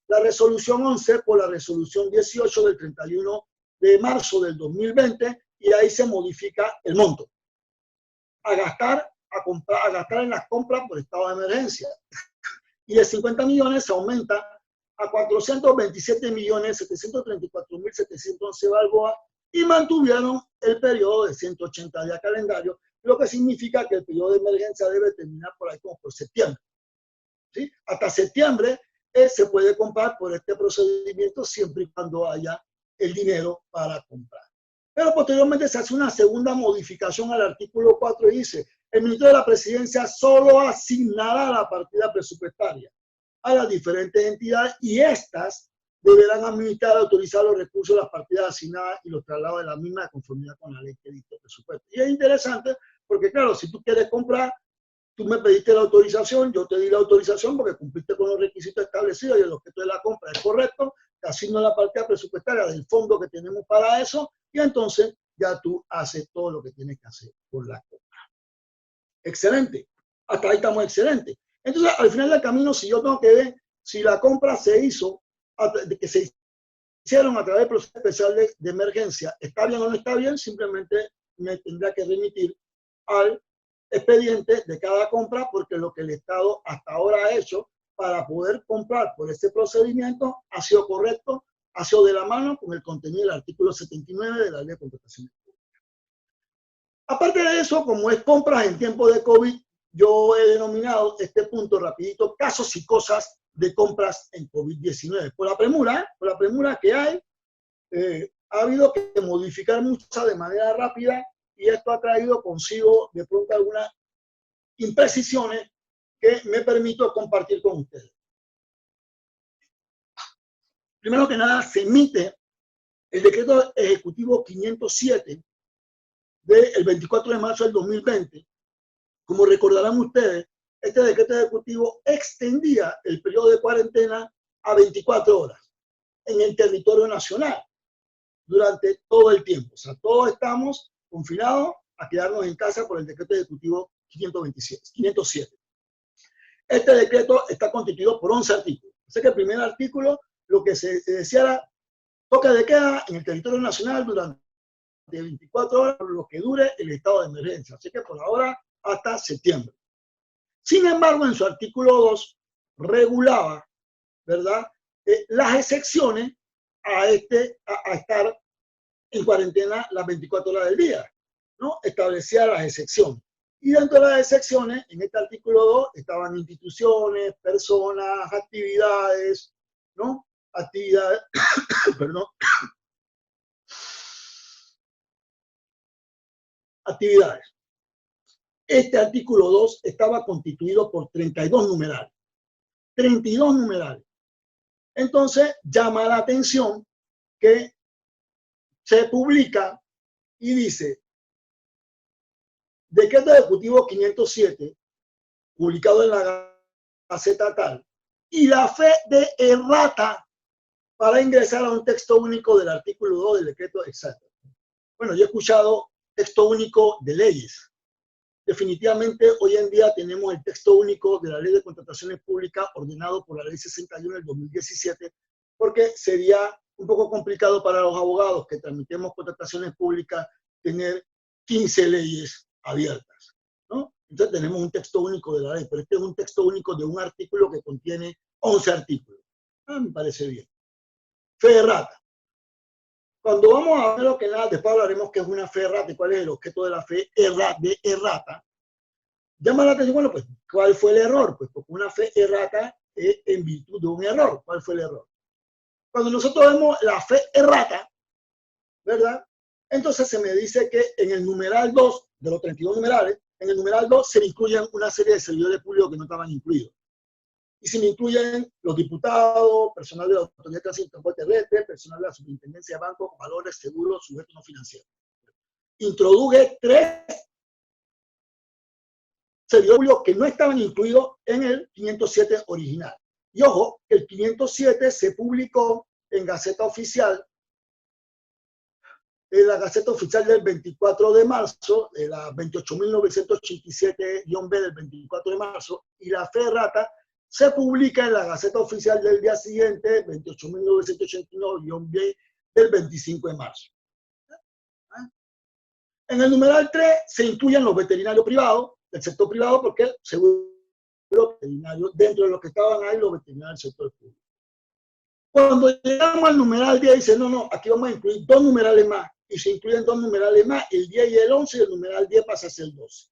la resolución 11 por la resolución 18 del 31 de marzo del 2020 y ahí se modifica el monto a gastar en las compras por estado de emergencia. Y de 50 millones se aumenta a 427.734.711 balboas y mantuvieron el periodo de 180 días calendario, lo que significa que el periodo de emergencia debe terminar por ahí como por septiembre. ¿Sí? Hasta septiembre se puede comprar por este procedimiento siempre y cuando haya el dinero para comprar. Pero posteriormente se hace una segunda modificación al artículo 4 y dice, el Ministerio de la Presidencia solo asignará la partida presupuestaria a las diferentes entidades y estas deberán administrar y autorizar los recursos de las partidas asignadas y los traslados de la misma de conformidad con la ley que dicta el presupuesto. Y es interesante porque, claro, si tú quieres comprar, tú me pediste la autorización, yo te di la autorización porque cumpliste con los requisitos establecidos y el objeto de la compra es correcto, te asigno la partida presupuestaria del fondo que tenemos para eso y entonces ya tú haces todo lo que tienes que hacer por la compra. Excelente. Hasta ahí estamos excelentes. Entonces, al final del camino, si yo tengo que ver si la compra se hizo, que se hicieron a través del proceso especial de emergencia, ¿está bien o no está bien? Simplemente me tendrá que remitir al expediente de cada compra porque lo que el Estado hasta ahora ha hecho para poder comprar por este procedimiento ha sido correcto, ha sido de la mano con el contenido del artículo 79 de la Ley de Contrataciones Públicas. Aparte de eso, como es compras en tiempo de COVID, yo he denominado este punto rapidito casos y cosas de compras en COVID-19. Por la premura que hay, ha habido que modificar muchas de manera rápida y esto ha traído consigo de pronto algunas imprecisiones que me permito compartir con ustedes. Primero que nada, se emite el decreto ejecutivo 507 del 24 de marzo del 2020. Como recordarán ustedes, este decreto ejecutivo extendía el periodo de cuarentena a 24 horas en el territorio nacional durante todo el tiempo. O sea, todos estamos confinados a quedarnos en casa por el decreto ejecutivo 507. Este decreto está constituido por 11 artículos. Así que el primer artículo, lo que se decía era toque de queda en el territorio nacional durante 24 horas, por lo que dure el estado de emergencia. Así que por ahora hasta septiembre. Sin embargo, en su artículo 2 regulaba, ¿verdad?, las excepciones a estar en cuarentena las 24 horas del día, ¿no? Establecía las excepciones. Y dentro de las excepciones, en este artículo 2, estaban instituciones, personas, actividades, ¿no? Actividades, perdón. Actividades. Este artículo 2 estaba constituido por 32 numerales. 32 numerales. Entonces, llama la atención que se publica y dice, decreto ejecutivo 507, publicado en la Gaceta tal, y la fe de errata para ingresar a un texto único del artículo 2 del decreto exacto. Bueno, yo he escuchado texto único de leyes. Definitivamente, hoy en día tenemos el texto único de la Ley de Contrataciones Públicas ordenado por la Ley 61 del 2017, porque sería un poco complicado para los abogados que tramitemos contrataciones públicas tener 15 leyes abiertas, ¿no? Entonces tenemos un texto único de la ley, pero este es un texto único de un artículo que contiene 11 artículos. Me parece bien. Fe de rata. Cuando vamos a ver lo que nada, después hablaremos qué es una fe errata y cuál es el objeto de la fe de errata. Llama la atención, bueno, pues, ¿cuál fue el error? Pues porque una fe errata es en virtud de un error. ¿Cuál fue el error? Cuando nosotros vemos la fe errata, ¿verdad? Entonces se me dice que en el numeral 2, de los 32 numerales, en el numeral 2 se incluyen una serie de servidores públicos que no estaban incluidos. Y se me incluyen los diputados, personal de la Autoridad de Tránsito y Transporte Terrestre, personal de la Superintendencia de Bancos, valores, seguros, sujetos no financieros. Introduje 3 servidores públicos que no estaban incluidos en el 507 original. Y ojo, el 507 se publicó en Gaceta Oficial, en la Gaceta Oficial del 24 de marzo, de la 28.987-B del 24 de marzo, y la fe errata se publica en la Gaceta Oficial del día siguiente, 28.989-B del 25 de marzo. En el numeral 3 se incluyen los veterinarios privados, del sector privado, porque el seguro veterinario, dentro de los que estaban ahí, los veterinarios del sector público. Cuando llegamos al numeral 10, dice, no, aquí vamos a incluir 2 numerales más, y se incluyen 2 numerales más, el 10 y el 11, y el numeral 10 pasa a ser 12.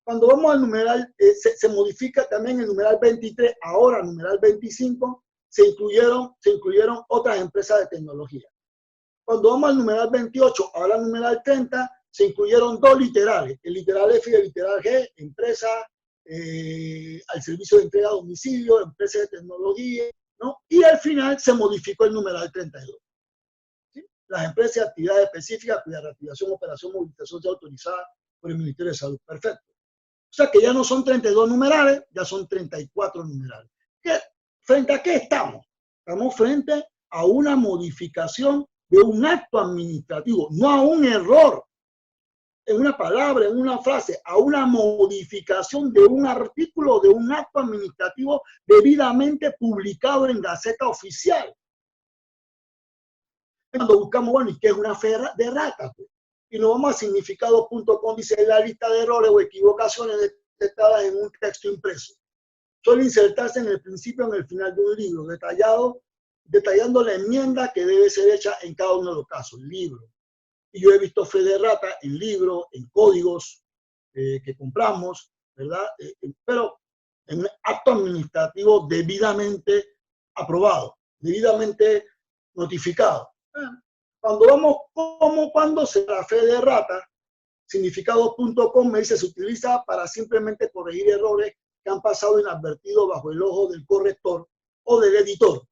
Cuando vamos al numeral, se modifica también el numeral 23, ahora numeral 25, se incluyeron otras empresas de tecnología. Cuando vamos al numeral 28, ahora numeral 30, se incluyeron 2 literales, el literal F y el literal G, empresa al servicio de entrega a domicilio, empresa de tecnología, ¿no? Y al final se modificó el numeral 32. ¿Sí? Las empresas y actividades específicas cuya reactivación, operación, movilización sea autorizada por el Ministerio de Salud. Perfecto. O sea que ya no son 32 numerales, ya son 34 numerales. ¿Frente a qué estamos? Estamos frente a una modificación de un acto administrativo, no a un error en una palabra, en una frase, a una modificación de un artículo, de un acto administrativo debidamente publicado en Gaceta Oficial. Cuando buscamos, bueno, ¿y qué es una fe de rata? Pues? Y nos vamos a significados.com, dice la lista de errores o equivocaciones detectadas en un texto impreso. Suele insertarse en el principio o en el final de un libro, detallando la enmienda que debe ser hecha en cada uno de los casos, libro. Y yo he visto fe de rata en libros, en códigos que compramos, ¿verdad? Pero en un acto administrativo debidamente aprobado, debidamente notificado. Cuando se la fe de rata, significados.com me dice se utiliza para simplemente corregir errores que han pasado inadvertidos bajo el ojo del corrector o del editor.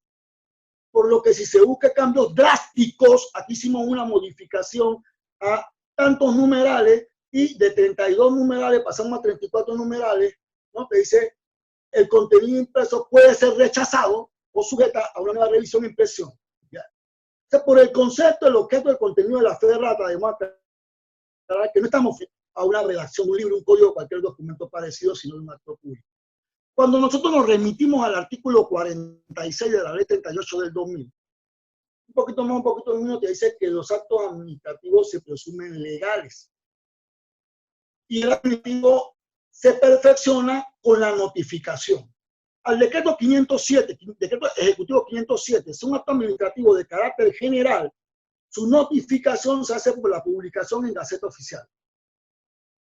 Por lo que si se busca cambios drásticos, aquí hicimos una modificación a tantos numerales y de 32 numerales pasamos a 34 numerales, ¿no? Que dice el contenido impreso puede ser rechazado o sujeta a una nueva revisión e impresión. ¿Ya? O sea, por el concepto, el objeto del contenido de la fe de rata, además, que no estamos a una redacción de un libro, un código, cualquier documento parecido, sino de un acto público. Cuando nosotros nos remitimos al artículo 46 de la ley 38 del 2000, un poquito más, un poquito menos, te dice que los actos administrativos se presumen legales. Y el administrativo se perfecciona con la notificación. Al decreto 507, decreto ejecutivo 507, es un acto administrativo de carácter general, su notificación se hace por la publicación en Gaceta Oficial.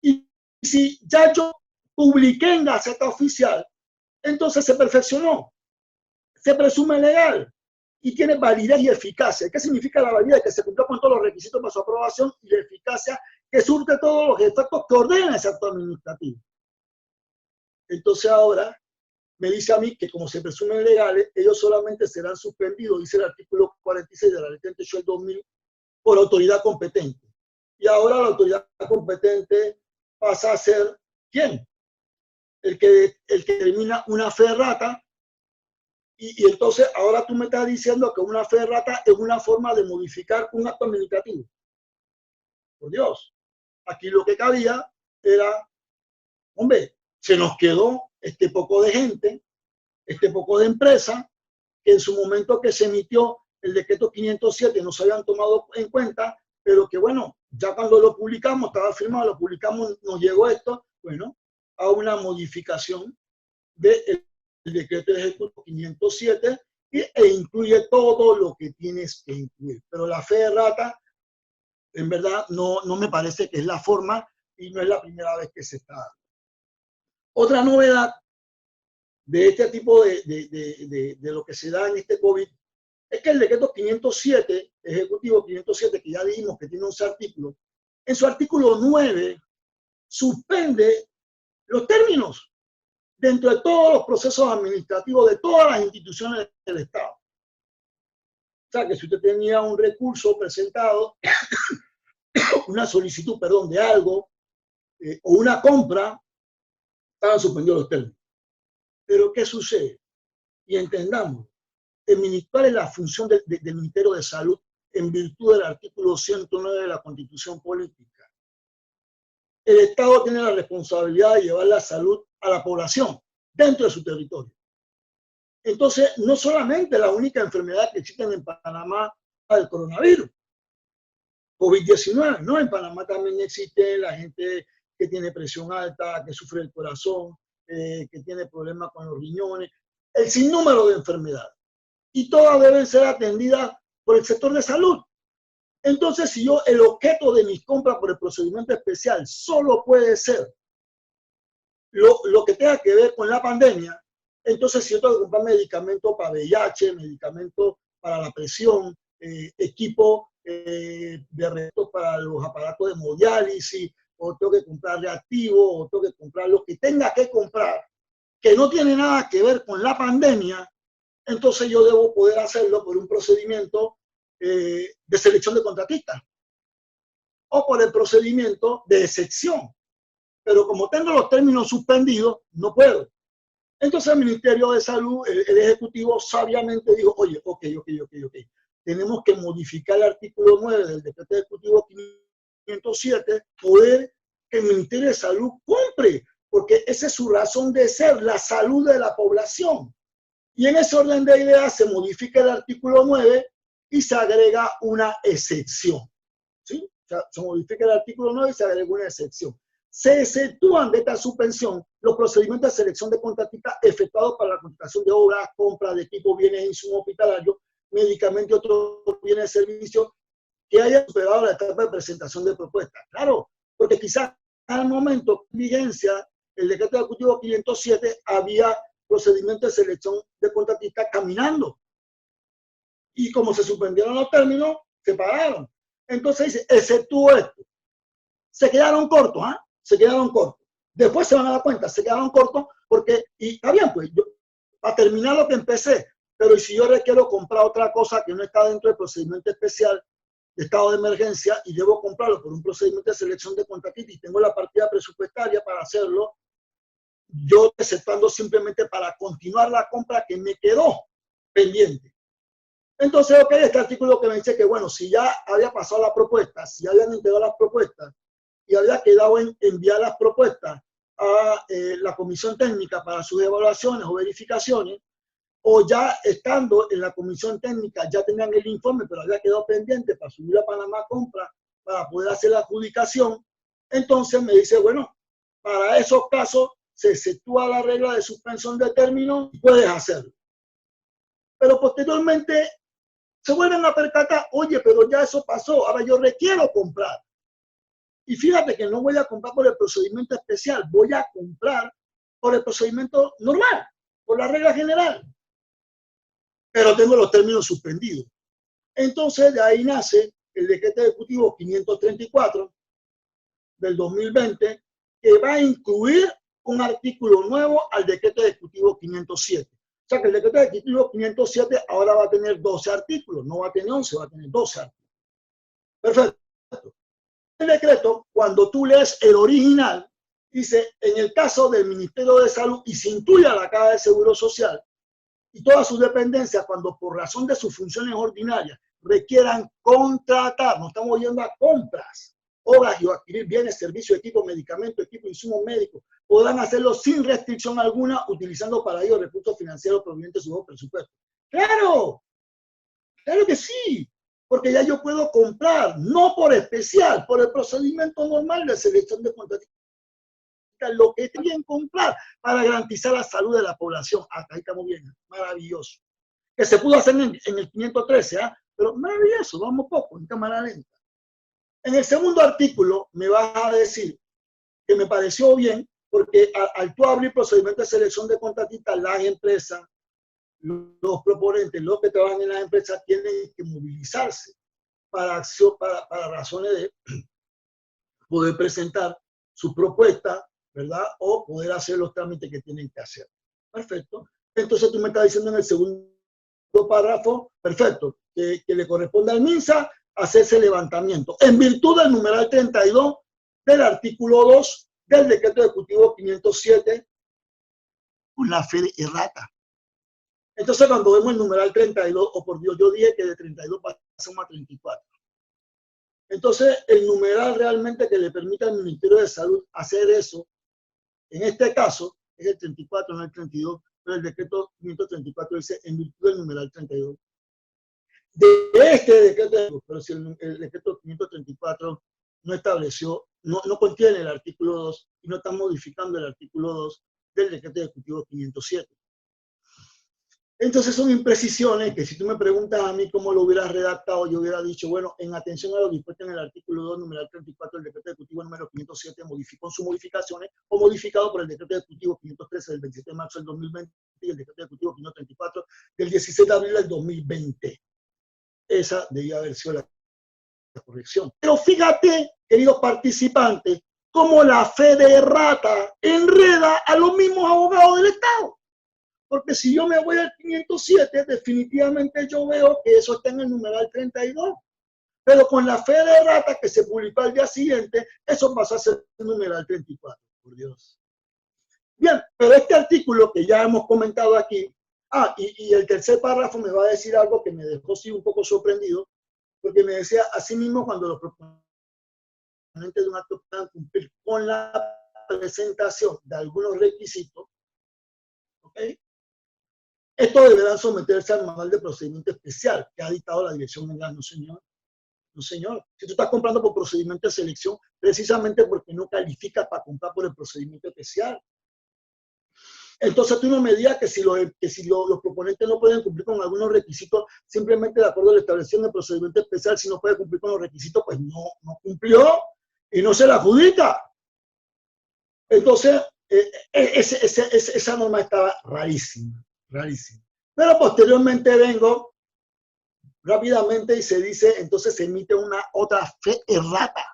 Y si ya yo publiqué en Gaceta Oficial, entonces se perfeccionó, se presume legal y tiene validez y eficacia. ¿Qué significa la validez? Que se cumplió con todos los requisitos para su aprobación y la eficacia que surte todos los efectos que ordena ese acto administrativo. Entonces ahora me dice a mí que como se presumen legales, ellos solamente serán suspendidos, dice el artículo 46 de la ley 38 del 2000, por autoridad competente. Y ahora la autoridad competente pasa a ser, ¿quién? El que determina una fe de rata. Y entonces ahora tú me estás diciendo que una fe de rata es una forma de modificar un acto administrativo. Por Dios. Aquí lo que cabía era, hombre, se nos quedó este poco de gente, este poco de empresa, que en su momento que se emitió el decreto 507 no se habían tomado en cuenta, pero que bueno, ya cuando lo publicamos, estaba firmado, lo publicamos, nos llegó esto, bueno, a una modificación del decreto ejecutivo 507 e incluye todo lo que tienes que incluir. Pero la fe de rata, en verdad, no me parece que es la forma y no es la primera vez que se está dando. Otra novedad de este tipo de lo que se da en este COVID es que el decreto 507, ejecutivo 507, que ya dijimos que tiene 11 artículos, en su artículo 9 suspende los términos dentro de todos los procesos administrativos de todas las instituciones del Estado. O sea, que si usted tenía un recurso presentado, una solicitud, perdón, de algo, o una compra, estaban suspendidos los términos. Pero ¿qué sucede? Y entendamos, ¿cuál es la función del Ministerio de Salud en virtud del artículo 109 de la Constitución Política? El Estado tiene la responsabilidad de llevar la salud a la población dentro de su territorio. Entonces, no solamente la única enfermedad que existe en Panamá es el coronavirus, COVID-19, ¿no? En Panamá también existe la gente que tiene presión alta, que sufre el corazón, que tiene problemas con los riñones, el sinnúmero de enfermedades. Y todas deben ser atendidas por el sector de salud. Entonces, si yo, el objeto de mis compras por el procedimiento especial solo puede ser lo que tenga que ver con la pandemia, entonces si yo tengo que comprar medicamentos para VIH, medicamentos para la presión, equipo de retos para los aparatos de hemodiálisis, o tengo que comprar reactivos, o tengo que comprar lo que tenga que comprar, que no tiene nada que ver con la pandemia, entonces yo debo poder hacerlo por un procedimiento de selección de contratistas o por el procedimiento de excepción. Pero como tengo los términos suspendidos, no puedo. Entonces el Ministerio de Salud, el Ejecutivo, sabiamente dijo, oye, ok. Tenemos que modificar el artículo 9 del Decreto Ejecutivo 507, poder que el Ministerio de Salud compre, porque esa es su razón de ser, la salud de la población. Y en ese orden de ideas se modifica el artículo 9 y se agrega una excepción. ¿Sí? O sea, se modifica el artículo 9 y se agrega una excepción. Se exceptúan de esta suspensión los procedimientos de selección de contratistas efectuados para la contratación de obras, compra de equipos, bienes e insumos hospitalarios, medicamentos y otros bienes de servicio que hayan superado la etapa de presentación de propuestas. Claro, porque quizás al momento de vigencia el decreto ejecutivo 507 había procedimientos de selección de contratistas caminando. Y como se suspendieron los términos, se pararon. Entonces dice, exceptúo esto. Se quedaron cortos, ¿ah? Se quedaron cortos. Después se van a dar cuenta, se quedaron cortos porque, y está bien, pues, yo, para terminar lo que empecé, pero si yo requiero comprar otra cosa que no está dentro del procedimiento especial de estado de emergencia y debo comprarlo por un procedimiento de selección de contratistas y tengo la partida presupuestaria para hacerlo, yo exceptuando simplemente para continuar la compra que me quedó pendiente. Entonces, ok, este artículo que me dice que, bueno, si ya había pasado la propuesta, si habían entregado las propuestas y había quedado en enviar las propuestas a la comisión técnica para sus evaluaciones o verificaciones, o ya estando en la comisión técnica ya tenían el informe, pero había quedado pendiente para subir a Panamá Compra para poder hacer la adjudicación, entonces me dice, bueno, para esos casos se exceptúa la regla de suspensión de términos y puedes hacerlo. Pero posteriormente se vuelven a percatar, oye, pero ya eso pasó, ahora yo requiero comprar. Y fíjate que no voy a comprar por el procedimiento especial, voy a comprar por el procedimiento normal, por la regla general. Pero tengo los términos suspendidos. Entonces, de ahí nace el decreto ejecutivo 534 del 2020, que va a incluir un artículo nuevo al decreto ejecutivo 507. O sea que el decreto ejecutivo 507 ahora va a tener 12 artículos, no va a tener 11, va a tener 12 artículos. Perfecto. El decreto, cuando tú lees el original, Dice, en el caso del Ministerio de Salud y se incluye a la Caja de Seguro Social y todas sus dependencias cuando por razón de sus funciones ordinarias requieran contratar, no estamos yendo a compras, obras y adquirir bienes, servicios, equipos, medicamentos, equipos, insumos médicos, podrán hacerlo sin restricción alguna utilizando para ello recursos financieros provenientes de su presupuesto. ¡Claro! ¡Claro que sí! Porque ya yo puedo comprar, no por especial, por el procedimiento normal de selección de contratistas, lo que quieren comprar para garantizar la salud de la población. Hasta ahí estamos bien, maravilloso. Que se pudo hacer en el 513, ¿eh? Pero maravilloso, vamos poco, en cámara lenta. En el segundo artículo me vas a decir que me pareció bien, porque al tú abrir procedimientos de selección de contratistas, las empresas, los proponentes, los que trabajan en las empresas, tienen que movilizarse para acción, para razones de poder presentar su propuesta, ¿verdad? O poder hacer los trámites que tienen que hacer. Perfecto. Entonces tú me estás diciendo en el segundo párrafo, perfecto, que le corresponde al MINSA hacer ese levantamiento, en virtud del numeral 32 del artículo 2 del decreto ejecutivo 507, con la fe de errata. Entonces cuando vemos el numeral 32, oh por Dios, yo dije que de 32 pasamos a 34. Entonces el numeral realmente que le permite al Ministerio de Salud hacer eso, en este caso, es el 34, no el 32, pero el decreto 534 dice en virtud del numeral 32. De este decreto, pero si el decreto 534 no estableció, no contiene el artículo 2 y no está modificando el artículo 2 del decreto ejecutivo 507. Entonces son imprecisiones que si tú me preguntas a mí cómo lo hubieras redactado, yo hubiera dicho, bueno, en atención a lo dispuesto en el artículo 2, numeral 34 del decreto ejecutivo número 507, con sus modificaciones, o modificado por el decreto ejecutivo 513 del 27 de marzo del 2020 y el decreto ejecutivo 534 del 16 de abril del 2020. Esa debía haber sido la corrección. Pero fíjate, queridos participantes, cómo la fe de errata enreda a los mismos abogados del Estado. Porque si yo me voy al 507, definitivamente yo veo que eso está en el numeral 32. Pero con la fe de errata que se publicó al día siguiente, eso pasó a ser el numeral 34. Por Dios. Bien, pero este artículo que ya hemos comentado aquí, y el tercer párrafo me va a decir algo que me dejó sí un poco sorprendido, porque me decía, asimismo, cuando los proponentes de un acto puedan cumplir con la presentación de algunos requisitos, ¿ok? Estos deberán someterse al manual de procedimiento especial que ha dictado la Dirección General. No, señor. No, señor. Si tú estás comprando por procedimiento de selección, precisamente porque no calificas para comprar por el procedimiento especial. Entonces tú no me digas que si los proponentes no pueden cumplir con algunos requisitos, simplemente de acuerdo a la establección del procedimiento especial, si no puede cumplir con los requisitos, pues no cumplió y no se la adjudica. Entonces, esa norma estaba rarísima, rarísima. Pero posteriormente vengo rápidamente y se dice, entonces se emite una otra fe errata.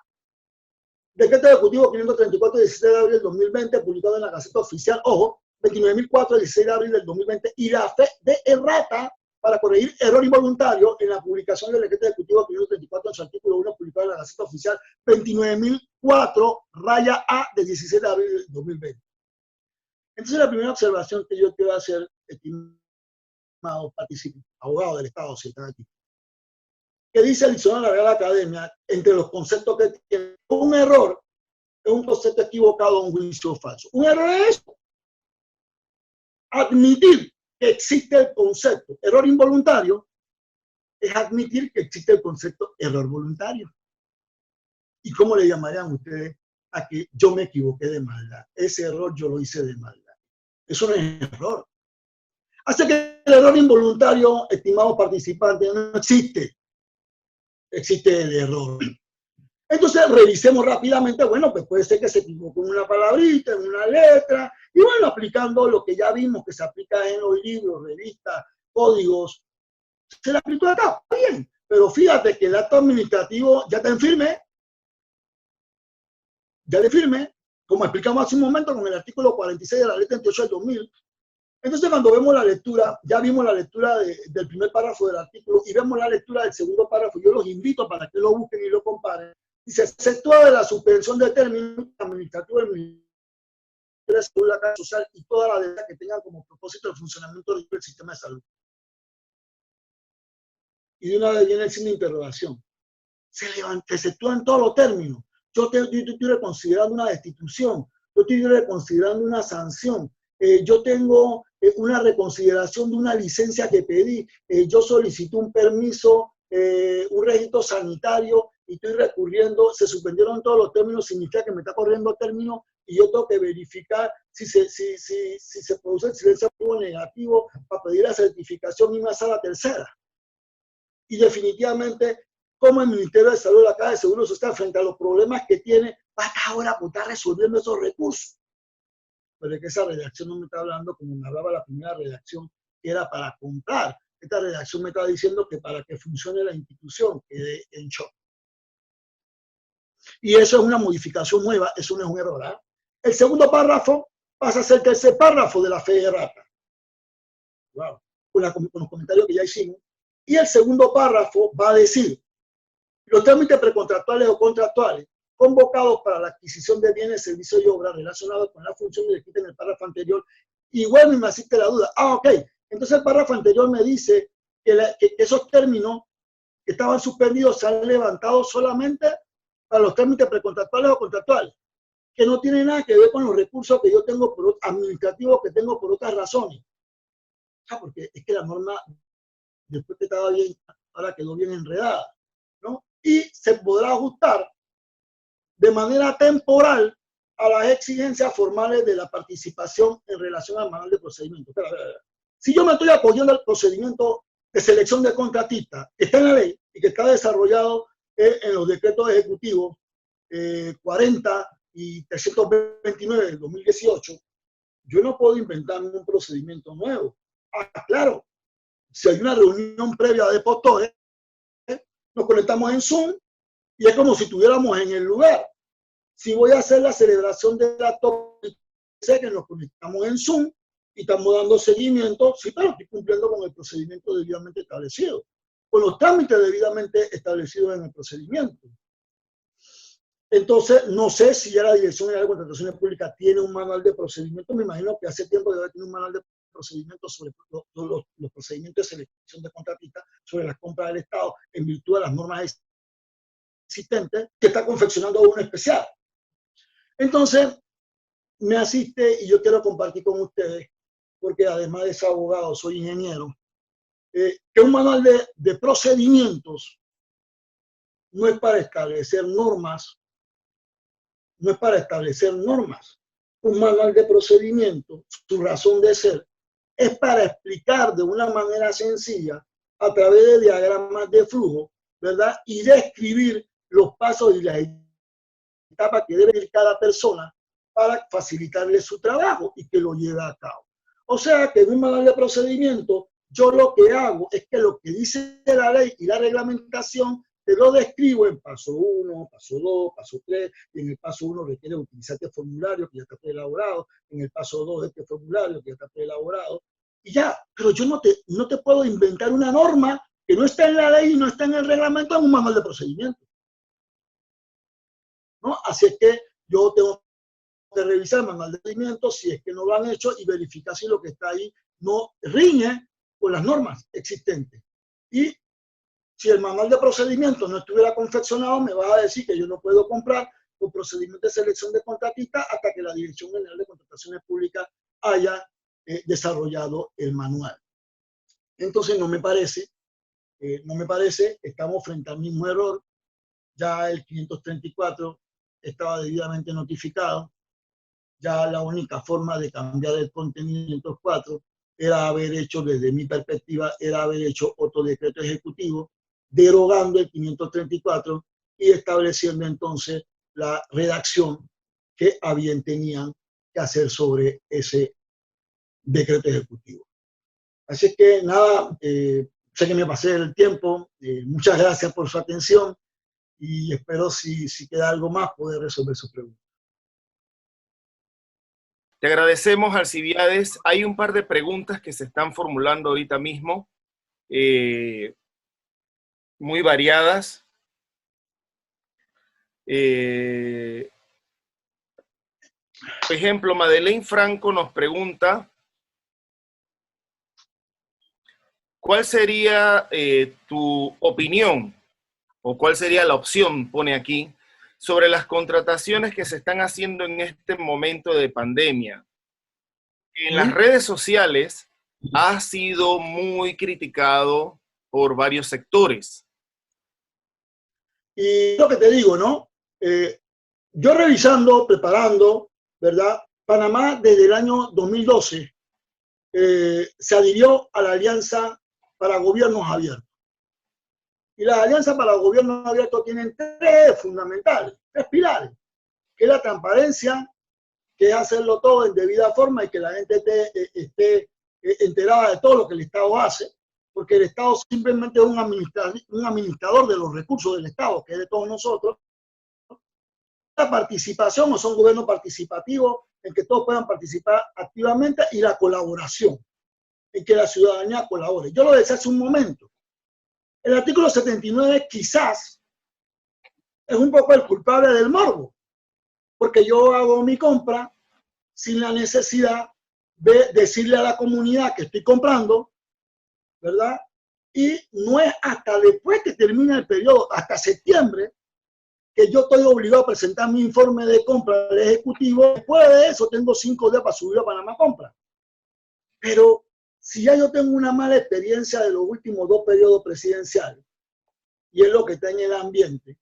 Decreto Ejecutivo 534, 16 de abril del 2020, publicado en la Gaceta Oficial, ojo, 29.004, 16 de abril del 2020, y la fe de errata para corregir error involuntario en la publicación del Decreto Ejecutivo 534 en su artículo 1, publicado en la Gaceta Oficial 29.004, raya A, de 16 de abril del 2020. Entonces, la primera observación que yo quiero hacer, estimado participante, abogado del Estado, si están aquí, que dice el diccionario de la Real Academia, entre los conceptos que tiene, un error es un concepto equivocado o un juicio falso. Un error es eso. Admitir que existe el concepto error involuntario es admitir que existe el concepto error voluntario. ¿Y cómo le llamarían ustedes a que yo me equivoqué de maldad? Ese error yo lo hice de maldad. Eso no es error. Así que el error involuntario, estimados participantes, no existe. Existe el error. Entonces revisemos rápidamente, bueno, pues puede ser que se equivocó en una palabrita, en una letra, y bueno, aplicando lo que ya vimos que se aplica en los libros, revistas, códigos, se le aplicó acá, bien, pero fíjate que el acto administrativo ya está en firme, ya de firme, como explicamos hace un momento con el artículo 46 de la ley 38 del 2000. Entonces cuando vemos la lectura, ya vimos la lectura del primer párrafo del artículo y vemos la lectura del segundo párrafo, yo los invito para que lo busquen y lo comparen. Dice, exceptuada de la suspensión de términos administrativos del de Salud de la Caja Social y toda la deuda que tengan como propósito el funcionamiento del sistema de salud. Y de una vez viene el signo de interrogación. Se exceptúan todos los términos. Yo estoy reconsiderando una destitución, yo estoy reconsiderando una sanción, yo tengo una reconsideración de una licencia que pedí, yo solicito un permiso, un registro sanitario y estoy recurriendo, se suspendieron todos los términos, significa que me está corriendo término y yo tengo que verificar si se produce el silencio negativo para pedir la certificación y una sala tercera. Y definitivamente, como el Ministerio de Salud, la Caja de Seguro Social, frente a los problemas que tiene, va a estar ahora por estar resolviendo esos recursos. Pero es que esa redacción no me está hablando como me hablaba la primera redacción, que era para comprar. Esta redacción me está diciendo que para que funcione la institución quede en shock. Y eso es una modificación nueva, eso no es un error. ¿Eh? El segundo párrafo pasa a ser el tercer párrafo de la fe de rata. Wow. Con los comentarios que ya hicimos. Y el segundo párrafo va a decir, los trámites precontractuales o contractuales convocados para la adquisición de bienes, servicios y obras relacionados con la función descrita en el párrafo anterior. Y bueno, me asiste la duda. Ok, entonces el párrafo anterior me dice que esos términos que estaban suspendidos se han levantado solamente para los trámites precontractuales o contractuales, que no tienen nada que ver con los recursos que yo tengo administrativos que tengo por otras razones. Porque es que la norma, después que estaba bien, ahora quedó bien enredada, ¿no? Y se podrá ajustar de manera temporal a las exigencias formales de la participación en relación al manual de procedimiento. Si yo me estoy apoyando al procedimiento de selección de contratistas que está en la ley y que está desarrollado en los decretos ejecutivos 40 y 329 del 2018, yo no puedo inventarme un procedimiento nuevo. Claro, si hay una reunión previa de postores, nos conectamos en Zoom y es como si estuviéramos en el lugar. Si voy a hacer la celebración del acto, sé que nos conectamos en Zoom y estamos dando seguimiento, sí, pero estoy cumpliendo con el procedimiento debidamente establecido, con los trámites debidamente establecidos en el procedimiento. Entonces, no sé si ya la Dirección General de Contrataciones Públicas tiene un manual de procedimiento. Me imagino que hace tiempo debe tener un manual de procedimientos sobre los procedimientos de selección de contratistas, sobre las compras del Estado, en virtud de las normas existentes, que está confeccionando uno especial. Entonces, me asiste y yo quiero compartir con ustedes, porque además de ser abogado, soy ingeniero, que un manual de procedimientos no es para establecer normas, no es para establecer normas. Un manual de procedimiento, su razón de ser, es para explicar de una manera sencilla, a través de diagramas de flujo, ¿verdad? Y describir los pasos y las etapas que debe ir cada persona para facilitarle su trabajo y que lo lleve a cabo. O sea que en un manual de procedimiento, yo lo que hago es que lo que dice la ley y la reglamentación te lo describo en paso 1, paso 2, paso 3, y en el paso 1 requiere utilizar este formulario que ya está preelaborado, en el paso 2 este formulario que ya está preelaborado, y ya, pero yo no te puedo inventar una norma que no está en la ley y no está en el reglamento en un manual de procedimiento, ¿no? Así es que yo tengo que revisar el manual de procedimiento si es que no lo han hecho y verificar si lo que está ahí no riñe con las normas existentes. Y si el manual de procedimiento no estuviera confeccionado, me vas a decir que yo no puedo comprar por procedimiento de selección de contratistas hasta que la Dirección General de Contrataciones Públicas haya desarrollado el manual. Entonces no me parece, estamos frente al mismo error. Ya el 534 estaba debidamente notificado. Ya la única forma de cambiar el contenido 504 era haber hecho, desde mi perspectiva, era haber hecho otro decreto ejecutivo derogando el 534 y estableciendo entonces la redacción que bien tenían que hacer sobre ese decreto ejecutivo. Así es que nada, sé que me pasé el tiempo, muchas gracias por su atención y espero si queda algo más poder resolver sus preguntas. Te agradecemos, Alcibiades. Hay un par de preguntas que se están formulando ahorita mismo, muy variadas. Por ejemplo, Madeleine Franco nos pregunta, ¿cuál sería tu opinión o cuál sería la opción, pone aquí, sobre las contrataciones que se están haciendo en este momento de pandemia? En las redes sociales ha sido muy criticado por varios sectores. Y lo que te digo, ¿no? Yo revisando, preparando, ¿verdad? Panamá desde el año 2012 se adhirió a la Alianza para Gobiernos Abiertos. Y las alianzas para gobiernos abiertos tienen tres fundamentales, tres pilares, que es la transparencia, que es hacerlo todo en debida forma y que la gente esté enterada de todo lo que el Estado hace, porque el Estado simplemente es un administrador de los recursos del Estado, que es de todos nosotros. La participación, o son gobiernos participativos, en que todos puedan participar activamente, y la colaboración, en que la ciudadanía colabore. Yo lo decía hace un momento. El artículo 79 quizás es un poco el culpable del morbo, porque yo hago mi compra sin la necesidad de decirle a la comunidad que estoy comprando, ¿verdad? Y no es hasta después que termina el periodo, hasta septiembre, que yo estoy obligado a presentar mi informe de compra al Ejecutivo. Después de eso tengo 5 días para subir a Panamá Compra. Pero si ya yo tengo una mala experiencia de los últimos 2 periodos presidenciales, y es lo que está en el ambiente,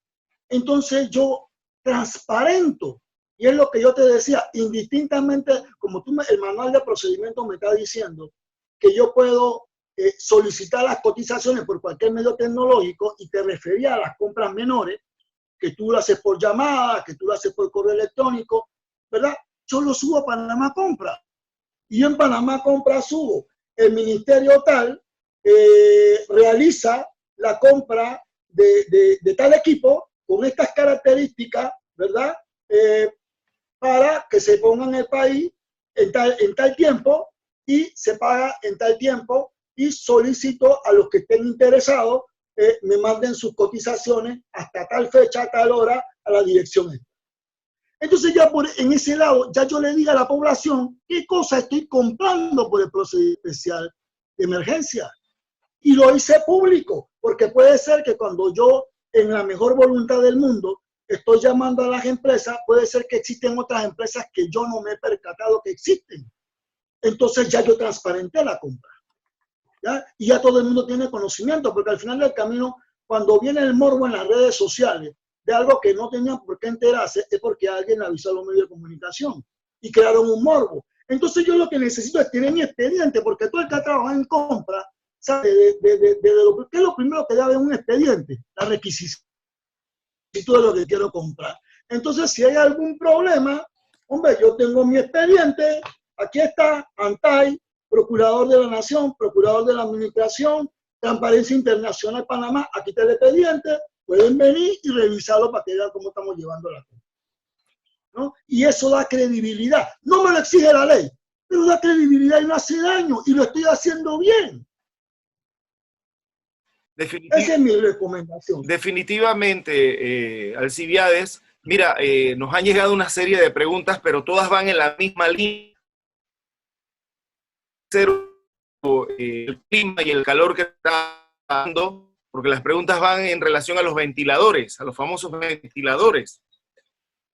entonces yo transparento. Y es lo que yo te decía, indistintamente, como el manual de procedimiento me está diciendo, que yo puedo solicitar las cotizaciones por cualquier medio tecnológico, y te refería a las compras menores, que tú lo haces por llamada, que tú lo haces por correo electrónico, ¿verdad? Yo lo subo a Panamá Compra. Y en Panamá Compra subo, el ministerio tal realiza la compra de tal equipo con estas características, ¿verdad? Para que se ponga en el país en tal tiempo, y se paga en tal tiempo, y solicito a los que estén interesados me manden sus cotizaciones hasta tal fecha, tal hora, a la dirección. Entonces ya en ese lado, ya yo le digo a la población qué cosa estoy comprando por el procedimiento especial de emergencia. Y lo hice público, porque puede ser que cuando yo, en la mejor voluntad del mundo, estoy llamando a las empresas, puede ser que existen otras empresas que yo no me he percatado que existen. Entonces ya yo transparenté la compra, ¿ya? Y ya todo el mundo tiene conocimiento, porque al final del camino, cuando viene el morbo en las redes sociales de algo que no tenían por qué enterarse, es porque alguien avisó a los medios de comunicación y crearon un morbo. Entonces yo lo que necesito es tener mi expediente, porque todo el que ha trabajado en compra sabe ¿qué es lo primero que debe un expediente? La requisición de lo que quiero comprar. Entonces, si hay algún problema, hombre, yo tengo mi expediente, aquí está, ANTAI, Procurador de la Nación, Procurador de la Administración, Transparencia Internacional Panamá, aquí está el expediente, pueden venir y revisarlo para que vean cómo estamos llevando la cosa, ¿no? Y eso da credibilidad. No me lo exige la ley, pero da credibilidad y no hace daño, y lo estoy haciendo bien. Esa es mi recomendación. Definitivamente, Alcibiades, mira, nos han llegado una serie de preguntas, pero todas van en la misma línea. El clima y el calor que está dando, porque las preguntas van en relación a los ventiladores, a los famosos ventiladores.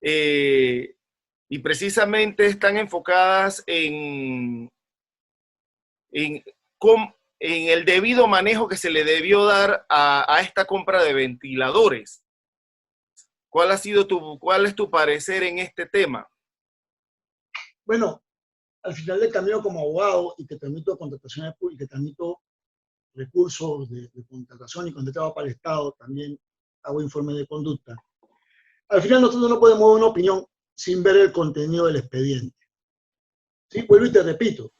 Y precisamente están enfocadas en el debido manejo que se le debió dar a esta compra de ventiladores. ¿Cuál es tu parecer en este tema? Bueno, al final del camino, como abogado, y que tramito contrataciones públicas, que tramito recursos de contratación y cuando trabajo para el Estado, también hago informes de conducta. Al final nosotros no podemos dar una opinión sin ver el contenido del expediente. ¿Sí? Vuelvo y te repito.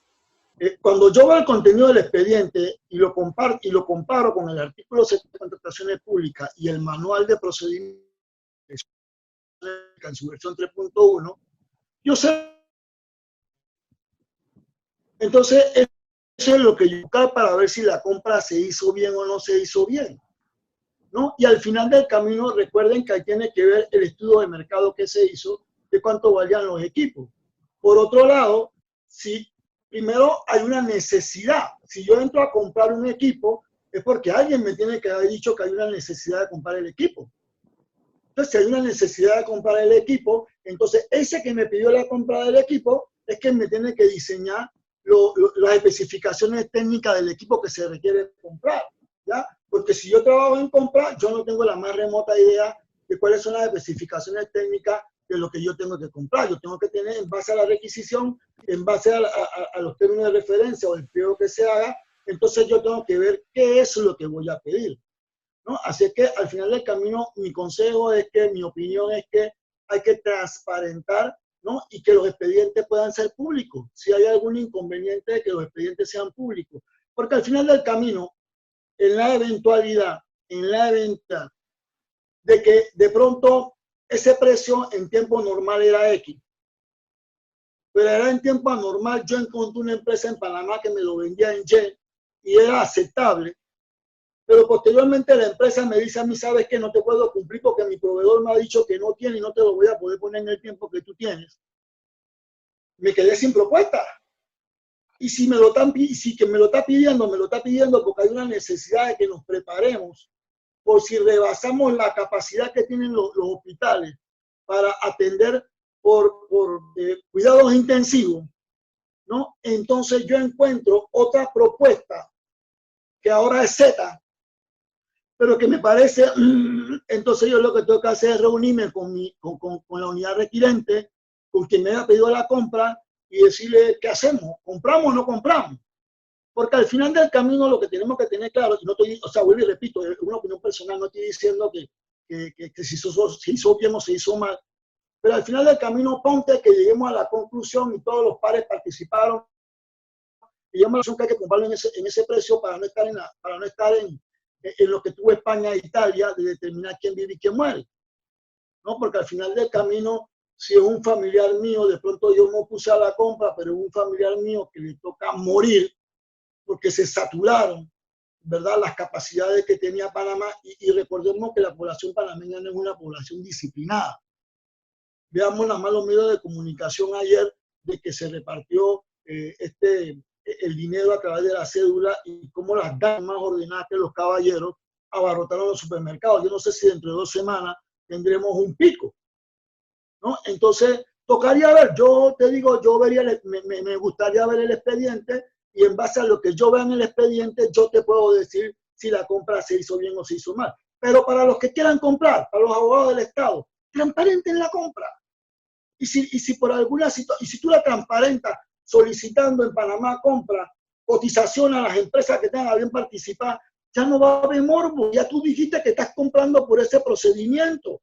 Cuando yo veo el contenido del expediente y lo comparo con el artículo 7 de contrataciones públicas y el manual de procedimientos en su versión 3.1, yo sé. Entonces, eso es lo que yo busco para ver si la compra se hizo bien o no se hizo bien, ¿no? Y al final del camino, recuerden que ahí tiene que ver el estudio de mercado que se hizo, de cuánto valían los equipos. Por otro lado, si primero hay una necesidad, si yo entro a comprar un equipo, es porque alguien me tiene que haber dicho que hay una necesidad de comprar el equipo. Entonces, si hay una necesidad de comprar el equipo, entonces ese que me pidió la compra del equipo es que me tiene que diseñar las especificaciones técnicas del equipo que se requiere comprar, ¿ya? Porque si yo trabajo en compra, yo no tengo la más remota idea de cuáles son las especificaciones técnicas de lo que yo tengo que comprar. Yo tengo que tener, en base a la requisición, en base a los términos de referencia o el pliego que se haga, entonces yo tengo que ver qué es lo que voy a pedir, ¿no? Así que al final del camino, mi consejo es que, mi opinión es que hay que transparentar, ¿no? Y que los expedientes puedan ser públicos. Si hay algún inconveniente, de que los expedientes sean públicos. Porque al final del camino, en la eventualidad, en la venta, de que de pronto ese precio en tiempo normal era X, pero era en tiempo anormal, yo encontré una empresa en Panamá que me lo vendía en Y y era aceptable. Pero posteriormente la empresa me dice a mí, sabes que no te puedo cumplir porque mi proveedor me ha dicho que no tiene y no te lo voy a poder poner en el tiempo que tú tienes. Me quedé sin propuesta. Y si me lo están, si que me lo está pidiendo porque hay una necesidad de que nos preparemos por si rebasamos la capacidad que tienen los hospitales para atender por cuidados intensivos, ¿no? Entonces yo encuentro otra propuesta que ahora es Z, pero que me parece, entonces yo lo que tengo que hacer es reunirme con la unidad requirente, con quien me ha pedido la compra y decirle, ¿qué hacemos? ¿Compramos o no compramos? Porque al final del camino lo que tenemos que tener claro, y no estoy, o sea, vuelvo y repito, es una opinión personal, no estoy diciendo que se hizo bien o se hizo mal, pero al final del camino ponte que lleguemos a la conclusión y todos los pares participaron y llegamos a la conclusión que hay que comprarlo en ese precio para no estar en lo que tuvo España e Italia de determinar quién vive y quién muere, ¿no? Porque al final del camino, si es un familiar mío, de pronto yo me puse a la compra, pero es un familiar mío que le toca morir porque se saturaron, ¿verdad?, las capacidades que tenía Panamá y recordemos que la población panameña no es una población disciplinada. Veamos nada más los medios de comunicación ayer de que se repartió el dinero a través de la cédula y cómo las damas más ordenadas que los caballeros abarrotaron los supermercados. Yo no sé si dentro de 2 semanas tendremos un pico, ¿no? Entonces, tocaría ver, yo te digo, yo vería, me gustaría ver el expediente y en base a lo que yo vea en el expediente, yo te puedo decir si la compra se hizo bien o se hizo mal. Pero para los que quieran comprar, para los abogados del Estado, transparenten la compra. Y si por alguna situación, y si tú la transparentas solicitando en Panamá compra, cotización a las empresas que tengan a bien participar, ya no va a haber morbo. Ya tú dijiste que estás comprando por ese procedimiento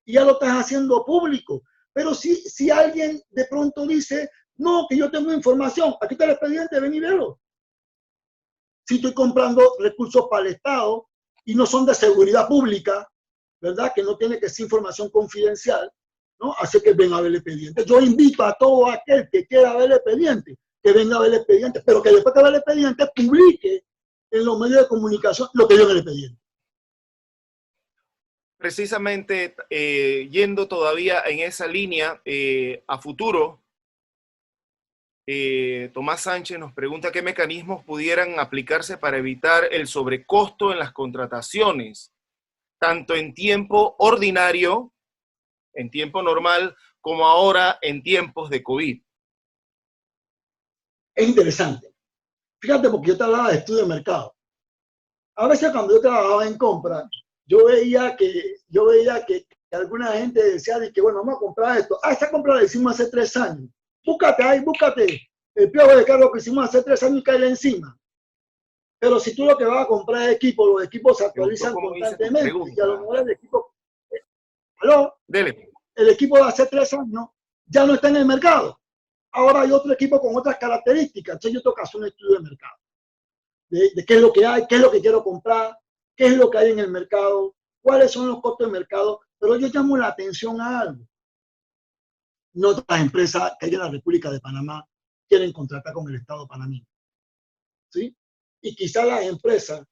y ya lo estás haciendo público. Pero si alguien de pronto dice, no, que yo tengo información, aquí está el expediente, ven y velo. Si estoy comprando recursos para el Estado y no son de seguridad pública, ¿verdad? Que no tiene que ser información confidencial, ¿no? Así que venga a ver el expediente. Yo invito a todo aquel que quiera ver el expediente, que venga a ver el expediente, pero que después que vea el expediente publique en los medios de comunicación lo que dio en el expediente. Precisamente, yendo todavía en esa línea, a futuro, Tomás Sánchez nos pregunta qué mecanismos pudieran aplicarse para evitar el sobrecosto en las contrataciones, tanto en tiempo ordinario, en tiempo normal, como ahora en tiempos de COVID. Es interesante. Fíjate, porque yo te hablaba de estudio de mercado. A veces cuando yo trabajaba en compra, yo veía que alguna gente decía de que, bueno, vamos a comprar esto. Ah, esta compra la hicimos hace 3 años. Búscate el pliego de cargo que hicimos hace 3 años y cae encima. Pero si tú lo que vas a comprar es equipo, los equipos se actualizan constantemente. Y a lo mejor el equipo... ¿Aló? Dele. El equipo de hace 3 años ya no está en el mercado. Ahora hay otro equipo con otras características. Entonces yo tengo que hacer un estudio de mercado. De qué es lo que hay, qué es lo que quiero comprar, qué es lo que hay en el mercado, cuáles son los costos de mercado. Pero yo llamo la atención a algo. No todas las empresas que hay en la República de Panamá quieren contratar con el Estado panameño, ¿sí? Y quizás las empresas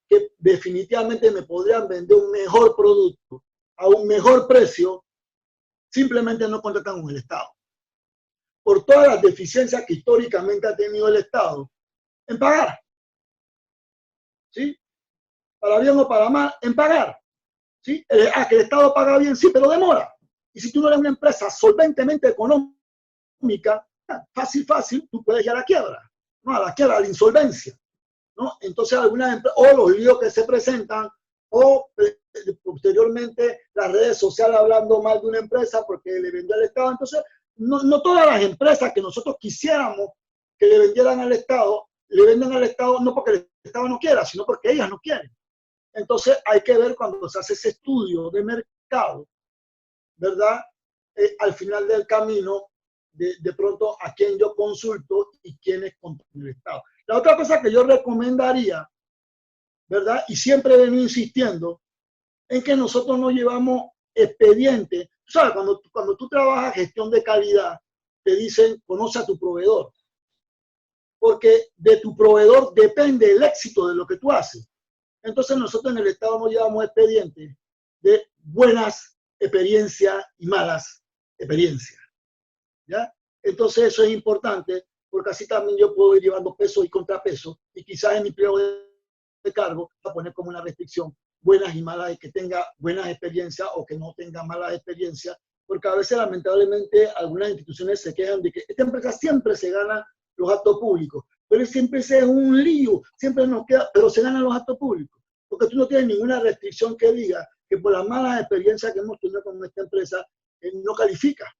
que definitivamente me podrían vender un mejor producto a un mejor precio, simplemente no contratan con el Estado. por todas las deficiencias que históricamente ha tenido el Estado en pagar. ¿Sí? Para bien o para mal, en pagar. ¿Sí? Que el Estado paga bien, sí, pero demora. Y si tú no eres una empresa solventemente económica, fácil, tú puedes ir a la quiebra, ¿no? A la quiebra, a la insolvencia, ¿no? Entonces, algunas o los líos que se presentan, o posteriormente las redes sociales hablando mal de una empresa porque le vendió al Estado. Entonces, no todas las empresas que nosotros quisiéramos que le vendieran al Estado, le venden al Estado no porque el Estado no quiera, sino porque ellas no quieren. Entonces, hay que ver cuando se hace ese estudio de mercado, ¿verdad? Al final del camino, de pronto a quién yo consulto y quién es contra el Estado. La otra cosa que yo recomendaría, ¿verdad? Y siempre he venido insistiendo, en que nosotros no llevamos expedientes. Tú sabes, cuando tú trabajas gestión de calidad, te dicen, conoce a tu proveedor. Porque de tu proveedor depende el éxito de lo que tú haces. Entonces nosotros en el Estado no llevamos expedientes de buenas experiencias y malas experiencias. ¿Ya? Entonces eso es importante porque así también yo puedo ir llevando pesos y contrapesos y quizás en mi pliego de cargo va a poner como una restricción buenas y malas, y que tenga buenas experiencias o que no tenga malas experiencias, porque a veces lamentablemente algunas instituciones se quejan de que esta empresa siempre se gana los actos públicos, pero siempre es un lío, siempre nos queda, pero se ganan los actos públicos, porque tú no tienes ninguna restricción que diga que por las malas experiencias que hemos tenido con esta empresa no califica.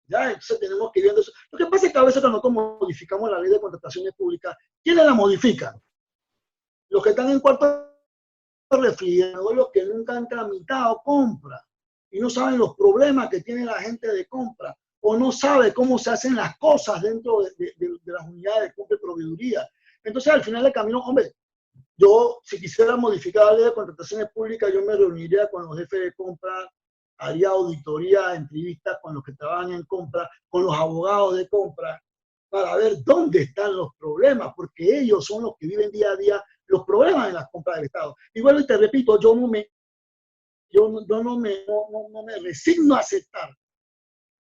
¿Ya? Entonces tenemos que ir viendo eso. Lo que pasa es que a veces cuando nosotros modificamos la ley de contrataciones públicas, ¿quiénes la modifican? Los que están en cuarto refrigerador, los que nunca han tramitado compra y no saben los problemas que tiene la gente de compra o no sabe cómo se hacen las cosas dentro de las unidades de compra y proveeduría. Entonces, al final del camino, hombre, yo si quisiera modificar la ley de contrataciones públicas, yo me reuniría con los jefes de compra, haría auditoría, entrevistas con los que trabajan en compra, con los abogados de compra, para ver dónde están los problemas, porque ellos son los que viven día a día los problemas en las compras del Estado. Igual y te repito, yo no me resigno a aceptar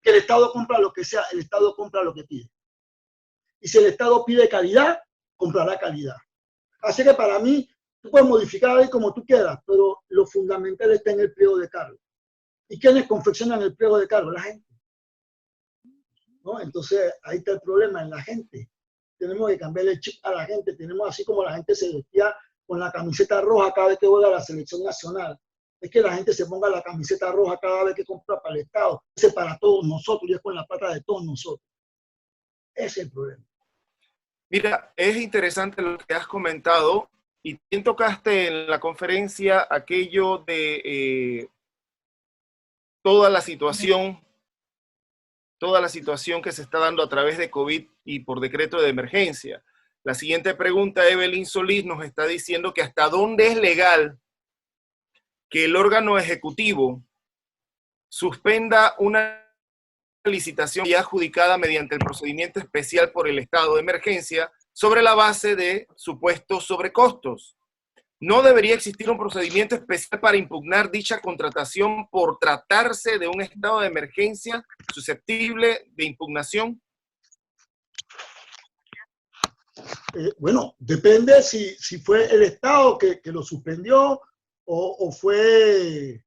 que el Estado compra lo que sea, el Estado compra lo que pide. Y si el Estado pide calidad, comprará calidad. Así que para mí, tú puedes modificar ahí como tú quieras, pero lo fundamental está en el pliego de cargo. ¿Y quiénes confeccionan el pliego de cargo? La gente. ¿No? Entonces, ahí está el problema, en la gente. Tenemos que cambiar el chip a la gente. Tenemos así como la gente se vestía con la camiseta roja cada vez que juega la selección nacional. Es que la gente se ponga la camiseta roja cada vez que compra para el Estado. Es para todos nosotros y es con la plata de todos nosotros. Ese es el problema. Mira, es interesante lo que has comentado y bien tocaste en la conferencia aquello de toda la situación que se está dando a través de COVID y por decreto de emergencia. La siguiente pregunta, Evelyn Solís nos está diciendo que hasta dónde es legal que el órgano ejecutivo suspenda una licitación ya adjudicada mediante el procedimiento especial por el estado de emergencia sobre la base de supuestos sobrecostos. ¿No debería existir un procedimiento especial para impugnar dicha contratación por tratarse de un estado de emergencia susceptible de impugnación? Bueno, depende si fue el Estado que lo suspendió o fue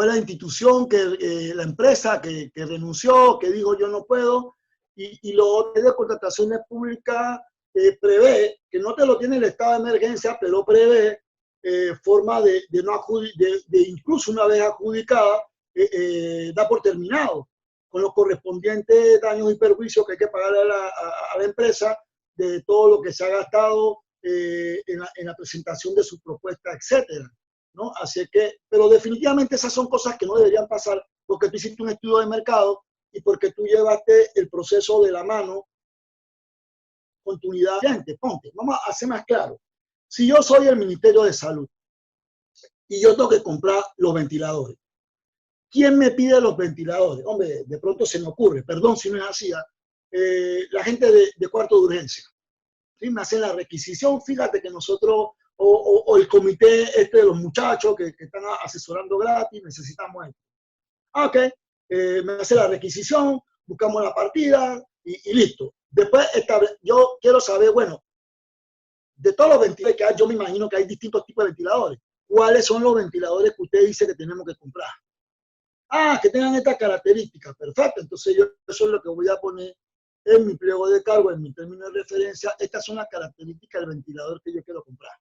la institución, la empresa que renunció, que dijo yo no puedo. Y lo de contrataciones públicas prevé, que no te lo tiene el estado de emergencia, pero prevé forma de incluso una vez adjudicada, da por terminado, con los correspondientes daños y perjuicios que hay que pagarle a la empresa de todo lo que se ha gastado en la presentación de su propuesta, etcétera, ¿no? Así que, pero definitivamente esas son cosas que no deberían pasar porque tú hiciste un estudio de mercado y porque tú llevaste el proceso de la mano con tu unidad. Ponte, vamos a hacer más claro. Si yo soy el Ministerio de Salud y yo tengo que comprar los ventiladores, ¿quién me pide los ventiladores? Hombre, de pronto se me ocurre, perdón si no es así, la gente de cuarto de urgencia. ¿Sí? Me hacen la requisición, fíjate que nosotros, o el comité de los muchachos que están asesorando gratis, necesitamos esto. Ok, me hace la requisición, buscamos la partida y listo. Después, yo quiero saber, bueno, de todos los ventiladores que hay, yo me imagino que hay distintos tipos de ventiladores. ¿Cuáles son los ventiladores que usted dice que tenemos que comprar? Ah, que tengan estas características. Perfecto. Entonces yo eso es lo que voy a poner en mi pliego de cargo, en mi término de referencia. Estas son las características del ventilador que yo quiero comprar.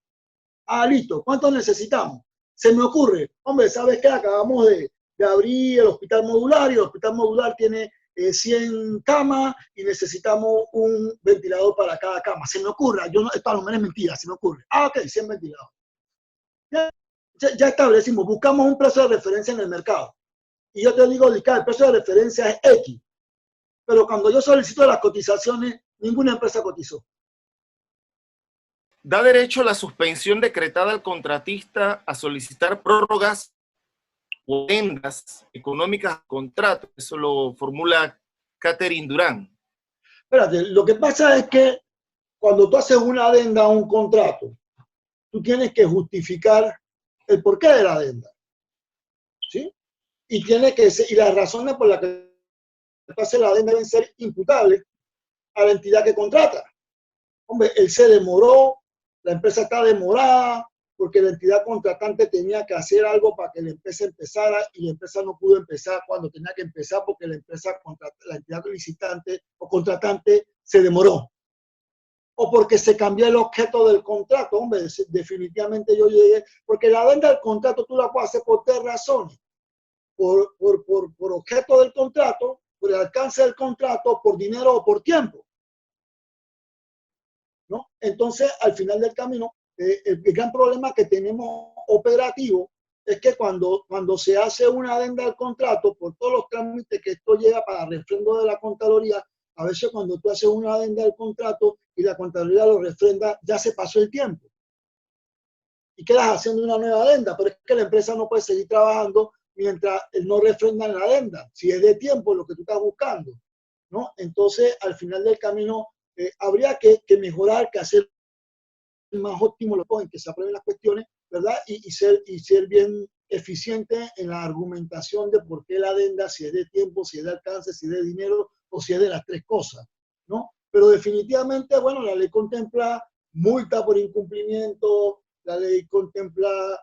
Ah, listo. ¿Cuántos necesitamos? Se me ocurre, hombre, ¿sabes qué? Acabamos de abrir el hospital modular y el hospital modular tiene 100 camas y necesitamos un ventilador para cada cama. Se me ocurre, yo no, esto a lo menos es mentira, se me ocurre. Ah, ok, 100 ventiladores. Ya establecimos, buscamos un precio de referencia en el mercado. Y yo te digo, el precio de referencia es X. Pero cuando yo solicito las cotizaciones, ninguna empresa cotizó. ¿Da derecho la suspensión decretada al contratista a solicitar prórrogas o adendas económicas al contrato? Eso lo formula Catherine Durán. Espérate, lo que pasa es que cuando tú haces una adenda a un contrato, tú tienes que justificar el porqué de la adenda. ¿Sí? Y las razones por las que tú haces la adenda deben ser imputables a la entidad que contrata. Hombre, él se demoró, la empresa está demorada, porque la entidad contratante tenía que hacer algo para que la empresa empezara y la empresa no pudo empezar cuando tenía que empezar porque la entidad licitante o contratante se demoró. O porque se cambió el objeto del contrato. Hombre, definitivamente yo llegué, porque la adenda del contrato tú la puedes hacer por tres razones. Por objeto del contrato, por el alcance del contrato, por dinero o por tiempo. ¿No? Entonces, al final del camino, el gran problema que tenemos operativo es que cuando se hace una adenda al contrato, por todos los trámites que esto llega para refrendo de la Contraloría, a veces cuando tú haces una adenda al contrato y la Contraloría lo refrenda, ya se pasó el tiempo. Y quedas haciendo una nueva adenda, pero es que la empresa no puede seguir trabajando mientras no refrendan la adenda, si es de tiempo lo que tú estás buscando, ¿no? Entonces, al final del camino, habría que mejorar, que hacer más óptimo lo en que se aprueben las cuestiones, ¿verdad? Y ser bien eficiente en la argumentación de por qué la adenda, si es de tiempo, si es de alcance, si es de dinero o si es de las tres cosas, ¿no? Pero definitivamente, bueno, la ley contempla multa por incumplimiento, la ley contempla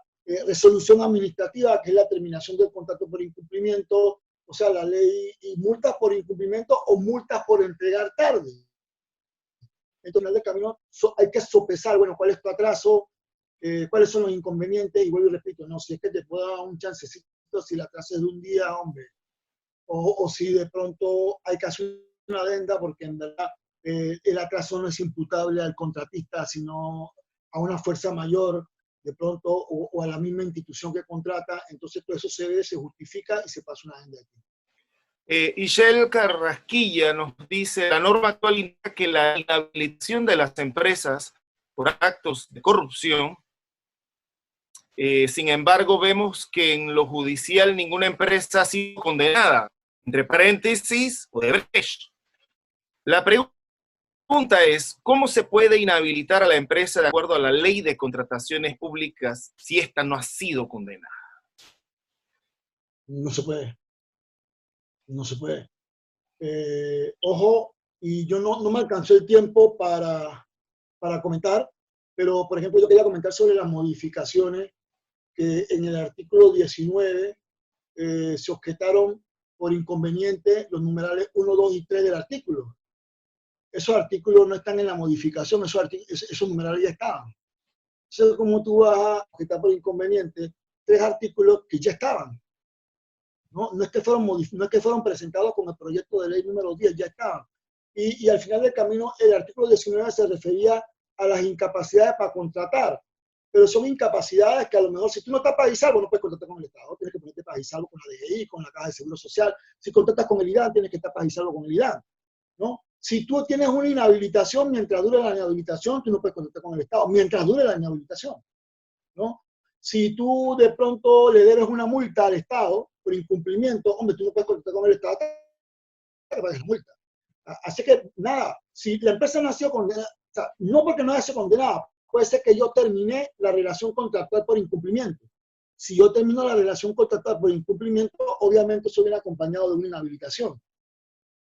resolución administrativa, que es la terminación del contrato por incumplimiento, o sea, la ley y multas por incumplimiento o multas por entregar tarde. Entonces, en el camino hay que sopesar, bueno, cuál es tu atraso, cuáles son los inconvenientes, y vuelvo y repito, no, si es que te puedo dar un chancecito, si el atraso es de un día, hombre, o si de pronto hay que hacer una adenda, porque en verdad el atraso no es imputable al contratista, sino a una fuerza mayor, de pronto, o a la misma institución que contrata, entonces todo eso se ve, se justifica y se pasa una adenda aquí. Ishel Carrasquilla nos dice, la norma actual indica que la inhabilitación de las empresas por actos de corrupción, sin embargo, vemos que en lo judicial ninguna empresa ha sido condenada, entre paréntesis, Odebrecht. La pregunta es, ¿cómo se puede inhabilitar a la empresa de acuerdo a la ley de contrataciones públicas si ésta no ha sido condenada? No se puede. No se puede. Ojo, y yo no me alcanzó el tiempo para comentar, pero por ejemplo yo quería comentar sobre las modificaciones que en el artículo 19 se objetaron por inconveniente los numerales 1, 2 y 3 del artículo. Esos artículos no están en la modificación, esos numerales ya estaban. Entonces, ¿cómo tú vas a objetar por inconveniente 3 artículos que ya estaban? No es que fueron presentados con el proyecto de ley número 10, ya estaban. Y al final del camino, el artículo 19 se refería a las incapacidades para contratar, pero son incapacidades que a lo mejor si tú no estás país salvo, no puedes contratar con el Estado, tienes que ponerte país salvo con la DGI, con la Caja de Seguro Social. Si contratas con el IDAN, tienes que estar país salvo con el IDAN, ¿no? Si tú tienes una inhabilitación, mientras dure la inhabilitación, tú no puedes contratar con el Estado, mientras dure la inhabilitación, ¿no? Si tú de pronto le debes una multa al Estado por incumplimiento, hombre, tú no puedes contratar con el Estado para pagar la multa. Así que, nada, si la empresa no ha sido condenada, o sea, no porque no haya sido condenada, puede ser que yo terminé la relación contractual por incumplimiento. Si yo termino la relación contractual por incumplimiento, obviamente eso viene acompañado de una inhabilitación.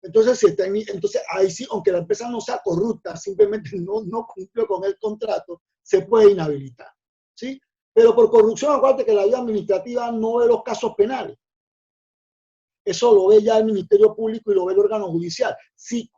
Entonces, entonces ahí sí, aunque la empresa no sea corrupta, simplemente no cumplió con el contrato, se puede inhabilitar, ¿sí? Pero por corrupción, acuérdate que la vía administrativa no ve los casos penales. Eso lo ve ya el Ministerio Público y lo ve el órgano judicial. Si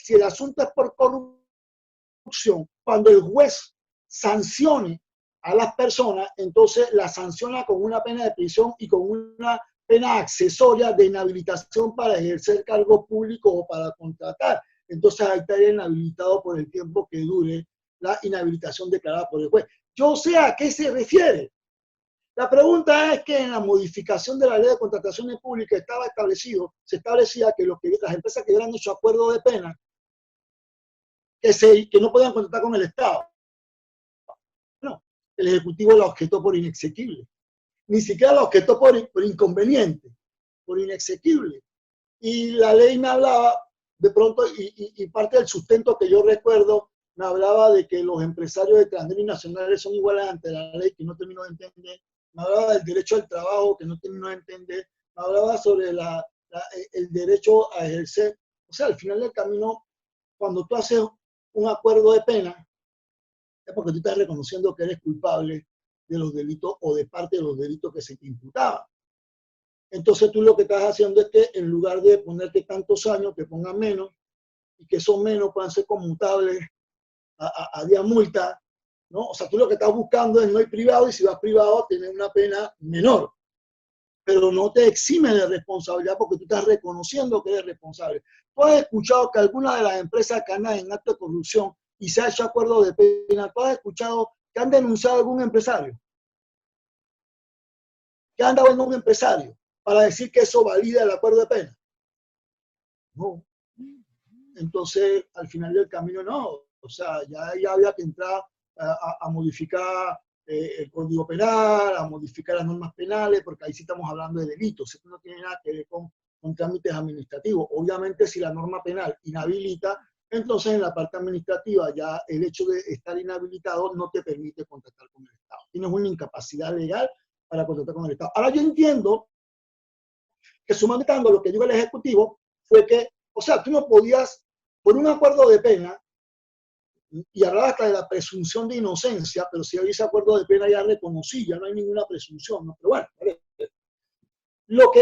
el asunto es por corrupción, cuando el juez sancione a las personas, entonces la sanciona con una pena de prisión y con una pena accesoria de inhabilitación para ejercer cargos públicos o para contratar. Entonces ahí estaría inhabilitado por el tiempo que dure la inhabilitación declarada por el juez. Yo sé a qué se refiere. La pregunta es que en la modificación de la ley de contrataciones públicas se establecía que las empresas que hubieran hecho acuerdo de pena, que no podían contratar con el Estado. No, el Ejecutivo la objetó por inexequible. Ni siquiera la objetó por inconveniente, por inexequible. Y la ley me hablaba, de pronto, y parte del sustento que yo recuerdo, me hablaba de que los empresarios extranjeros y nacionales son iguales ante la ley, que no termino de entender. Me hablaba del derecho al trabajo, que no termino de entender. Me hablaba sobre el derecho a ejercer. O sea, al final del camino, cuando tú haces un acuerdo de pena, es porque tú estás reconociendo que eres culpable de los delitos o de parte de los delitos que se te imputaban. Entonces tú lo que estás haciendo es que en lugar de ponerte tantos años, te pongan menos y que esos menos puedan ser conmutables a vía multa, ¿no? O sea, tú lo que estás buscando es no ir privado y si vas privado tienes una pena menor, pero no te exime de responsabilidad porque tú estás reconociendo que eres responsable. Tú has escuchado que algunas de las empresas que andan en acto de corrupción y se ha hecho acuerdo de pena, tú has escuchado que han denunciado a algún empresario, que han dado en un empresario para decir que eso valida el acuerdo de pena. No. Entonces, al final del camino, no. O sea, ya había que entrar a modificar el Código Penal, a modificar las normas penales, porque ahí sí estamos hablando de delitos. Esto no tiene nada que ver con trámites administrativos. Obviamente, si la norma penal inhabilita, entonces en la parte administrativa ya el hecho de estar inhabilitado no te permite contratar con el Estado. Tienes una incapacidad legal para contratar con el Estado. Ahora yo entiendo que sumando lo que dijo el Ejecutivo fue que, o sea, tú no podías, por un acuerdo de pena, y hablaba hasta de la presunción de inocencia, pero si había ese acuerdo de pena ya reconocí, ya no hay ninguna presunción, ¿no? Pero bueno,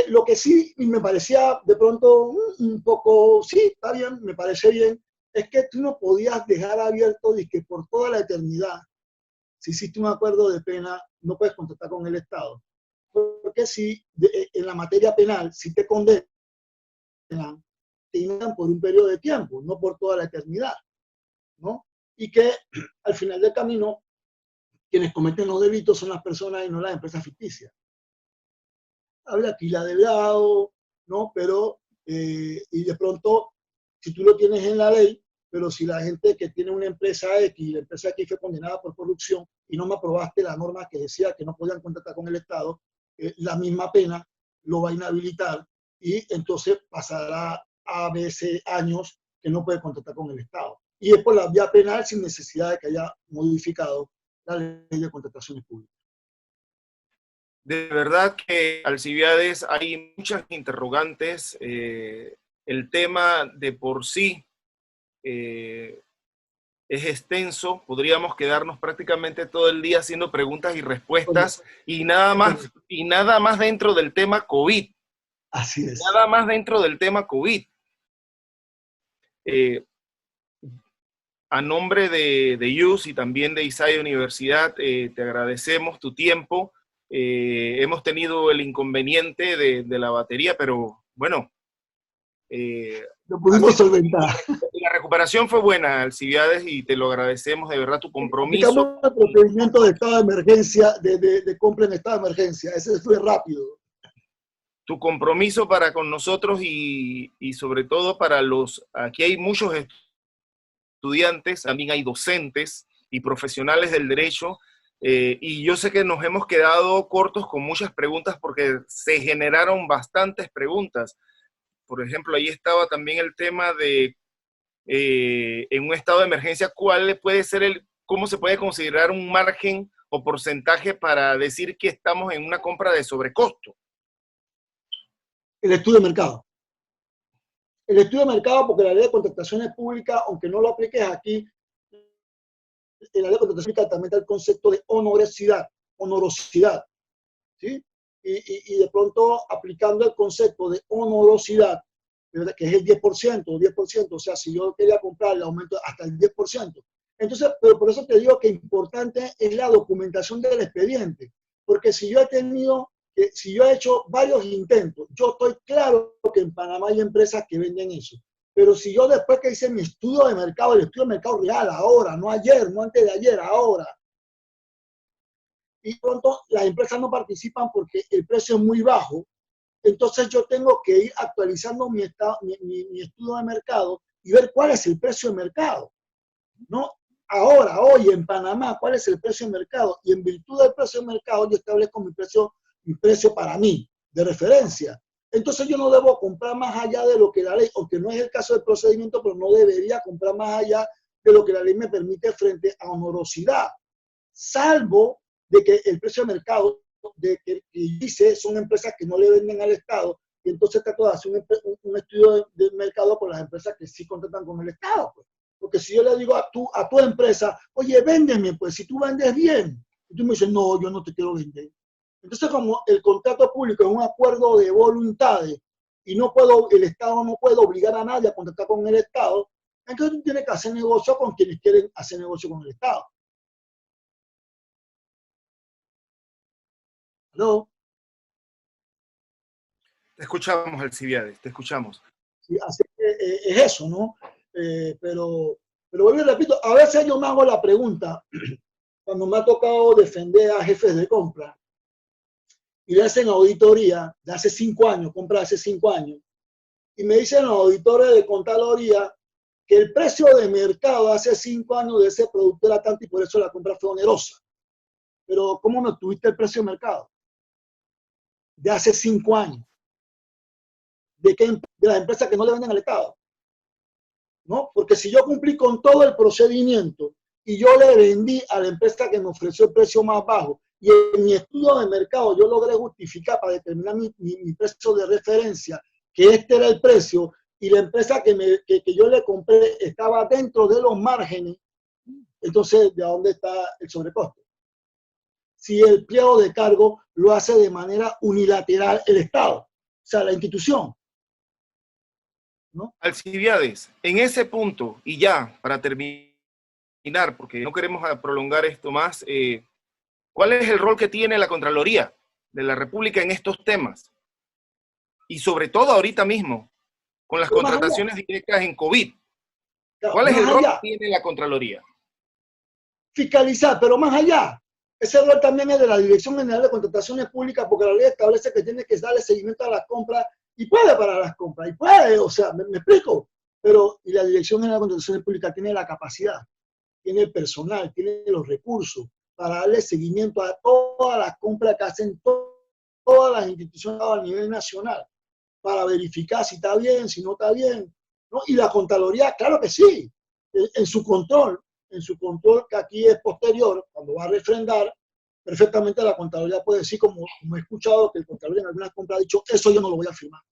lo que sí me parecía de pronto un poco, sí, está bien, me parece bien, es que tú no podías dejar abierto de que por toda la eternidad, si hiciste un acuerdo de pena, no puedes contratar con el Estado. Porque si en la materia penal, si te condenan, te indan por un periodo de tiempo, no por toda la eternidad, ¿no? Y que al final del camino, quienes cometen los delitos son las personas y no las empresas ficticias. Habla aquí la delgado, ¿no? Pero, y de pronto, si tú lo tienes en la ley, pero si la gente que tiene una empresa X, la empresa X fue condenada por corrupción y no me aprobaste la norma que decía que no podían contratar con el Estado, la misma pena lo va a inhabilitar y entonces pasará a veces años que no puede contratar con el Estado. Y es por la vía penal sin necesidad de que haya modificado la ley de contrataciones públicas. De verdad que, Alcibiades, hay muchas interrogantes. El tema de por sí es extenso. Podríamos quedarnos prácticamente todo el día haciendo preguntas y respuestas y nada más dentro del tema COVID. Así es. Nada más dentro del tema COVID. A nombre de YUS y también de Isaiah Universidad, te agradecemos tu tiempo. Hemos tenido el inconveniente de la batería, pero bueno. Lo pudimos solventar. La recuperación fue buena, Alcibiades, y te lo agradecemos de verdad tu compromiso. Aplicamos el procedimiento de estado de emergencia, de compra en estado de emergencia. Ese fue rápido. Tu compromiso para con nosotros y sobre todo para aquí hay muchos estudiantes, también hay docentes y profesionales del derecho, y yo sé que nos hemos quedado cortos con muchas preguntas porque se generaron bastantes preguntas. Por ejemplo, ahí estaba también el tema de, en un estado de emergencia, ¿cuál puede ser cómo se puede considerar un margen o porcentaje para decir que estamos en una compra de sobrecosto? El estudio de mercado. El estudio de mercado, porque la ley de contrataciones públicas, aunque no lo apliques aquí, en la ley de contrataciones públicas también está el concepto de honorosidad, ¿sí? Y de pronto aplicando el concepto de honorosidad, que es el 10%, o sea, si yo quería comprar, le aumento hasta el 10%. Entonces, pero por eso te digo que importante es la documentación del expediente, porque si yo he hecho varios intentos, yo estoy claro que en Panamá hay empresas que venden eso, pero si yo después que hice mi estudio de mercado, el estudio de mercado real, ahora, no ayer, no antes de ayer, ahora, y pronto las empresas no participan porque el precio es muy bajo, entonces yo tengo que ir actualizando mi estudio de mercado y ver cuál es el precio de mercado, ¿no? Ahora, hoy en Panamá, ¿cuál es el precio de mercado? Y en virtud del precio de mercado yo establezco mi precio para mí, de referencia. Entonces yo no debo comprar más allá de lo que la ley, aunque no es el caso del procedimiento, pero no debería comprar más allá de lo que la ley me permite frente a honorosidad, salvo de que el precio de mercado de que dice son empresas que no le venden al Estado, y entonces trato de hacer un estudio de mercado con las empresas que sí contratan con el Estado. Pues. Porque si yo le digo a tu empresa, oye, véndeme, pues si tú vendes bien, y tú me dices, no, yo no te quiero vender. Entonces, como el contrato público es un acuerdo de voluntades y el Estado no puede obligar a nadie a contratar con el Estado, entonces tú tienes que hacer negocio con quienes quieren hacer negocio con el Estado. ¿No? Te escuchamos, Alcibiades, te escuchamos. Sí, así que es eso, ¿no? Pero vuelvo y repito, a veces yo me hago la pregunta, cuando me ha tocado defender a jefes de compra, y le hacen auditoría de hace 5 años, compra hace 5 años, y me dicen los auditores de Contraloría que el precio de mercado hace 5 años de ese producto era tanto y por eso la compra fue onerosa. Pero ¿cómo me obtuviste el precio de mercado? De hace 5 años. ¿De las empresas que no le venden al Estado? ¿No? Porque si yo cumplí con todo el procedimiento y yo le vendí a la empresa que me ofreció el precio más bajo y en mi estudio de mercado yo logré justificar para determinar mi precio de referencia que este era el precio y la empresa que yo le compré estaba dentro de los márgenes, entonces ¿de dónde está el sobrecosto? Si el pliego de cargo lo hace de manera unilateral el Estado, o sea, la institución, ¿no? Alcibiades, en ese punto, y ya para terminar, porque no queremos prolongar esto más, ¿cuál es el rol que tiene la Contraloría de la República en estos temas? Y sobre todo ahorita mismo, con las contrataciones directas en COVID. ¿Cuál es el rol que tiene la Contraloría? Fiscalizar, pero más allá. Ese rol también es de la Dirección General de Contrataciones Públicas, porque la ley establece que tiene que darle seguimiento a las compras y puede parar las compras, y puede, o sea, me explico. Pero y la Dirección General de Contrataciones Públicas tiene la capacidad, tiene el personal, tiene los recursos para darle seguimiento a todas las compras que hacen todas las instituciones a nivel nacional, para verificar si está bien, si no está bien, ¿no? Y la Contraloría, claro que sí, en su control, que aquí es posterior, cuando va a refrendar, perfectamente la Contraloría puede decir, como he escuchado que el Contralor en algunas compras ha dicho, eso yo no lo voy a firmar.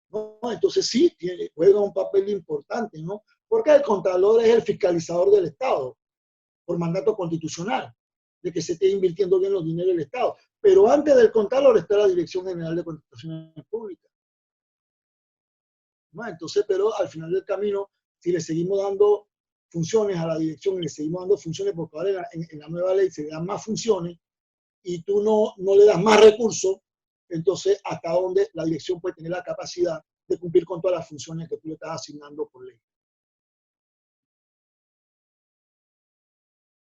¿No? Entonces sí, juega un papel importante, ¿no? Porque el Contralor es el fiscalizador del Estado, por mandato constitucional, de que se esté invirtiendo bien los dineros del Estado. Pero antes del Contralor está la Dirección General de Contrataciones Públicas. ¿No? Entonces, pero al final del camino, si le seguimos dando funciones a la dirección y le seguimos dando funciones, porque ahora en la nueva ley se le dan más funciones y tú no le das más recursos, entonces hasta dónde la dirección puede tener la capacidad de cumplir con todas las funciones que tú le estás asignando por ley.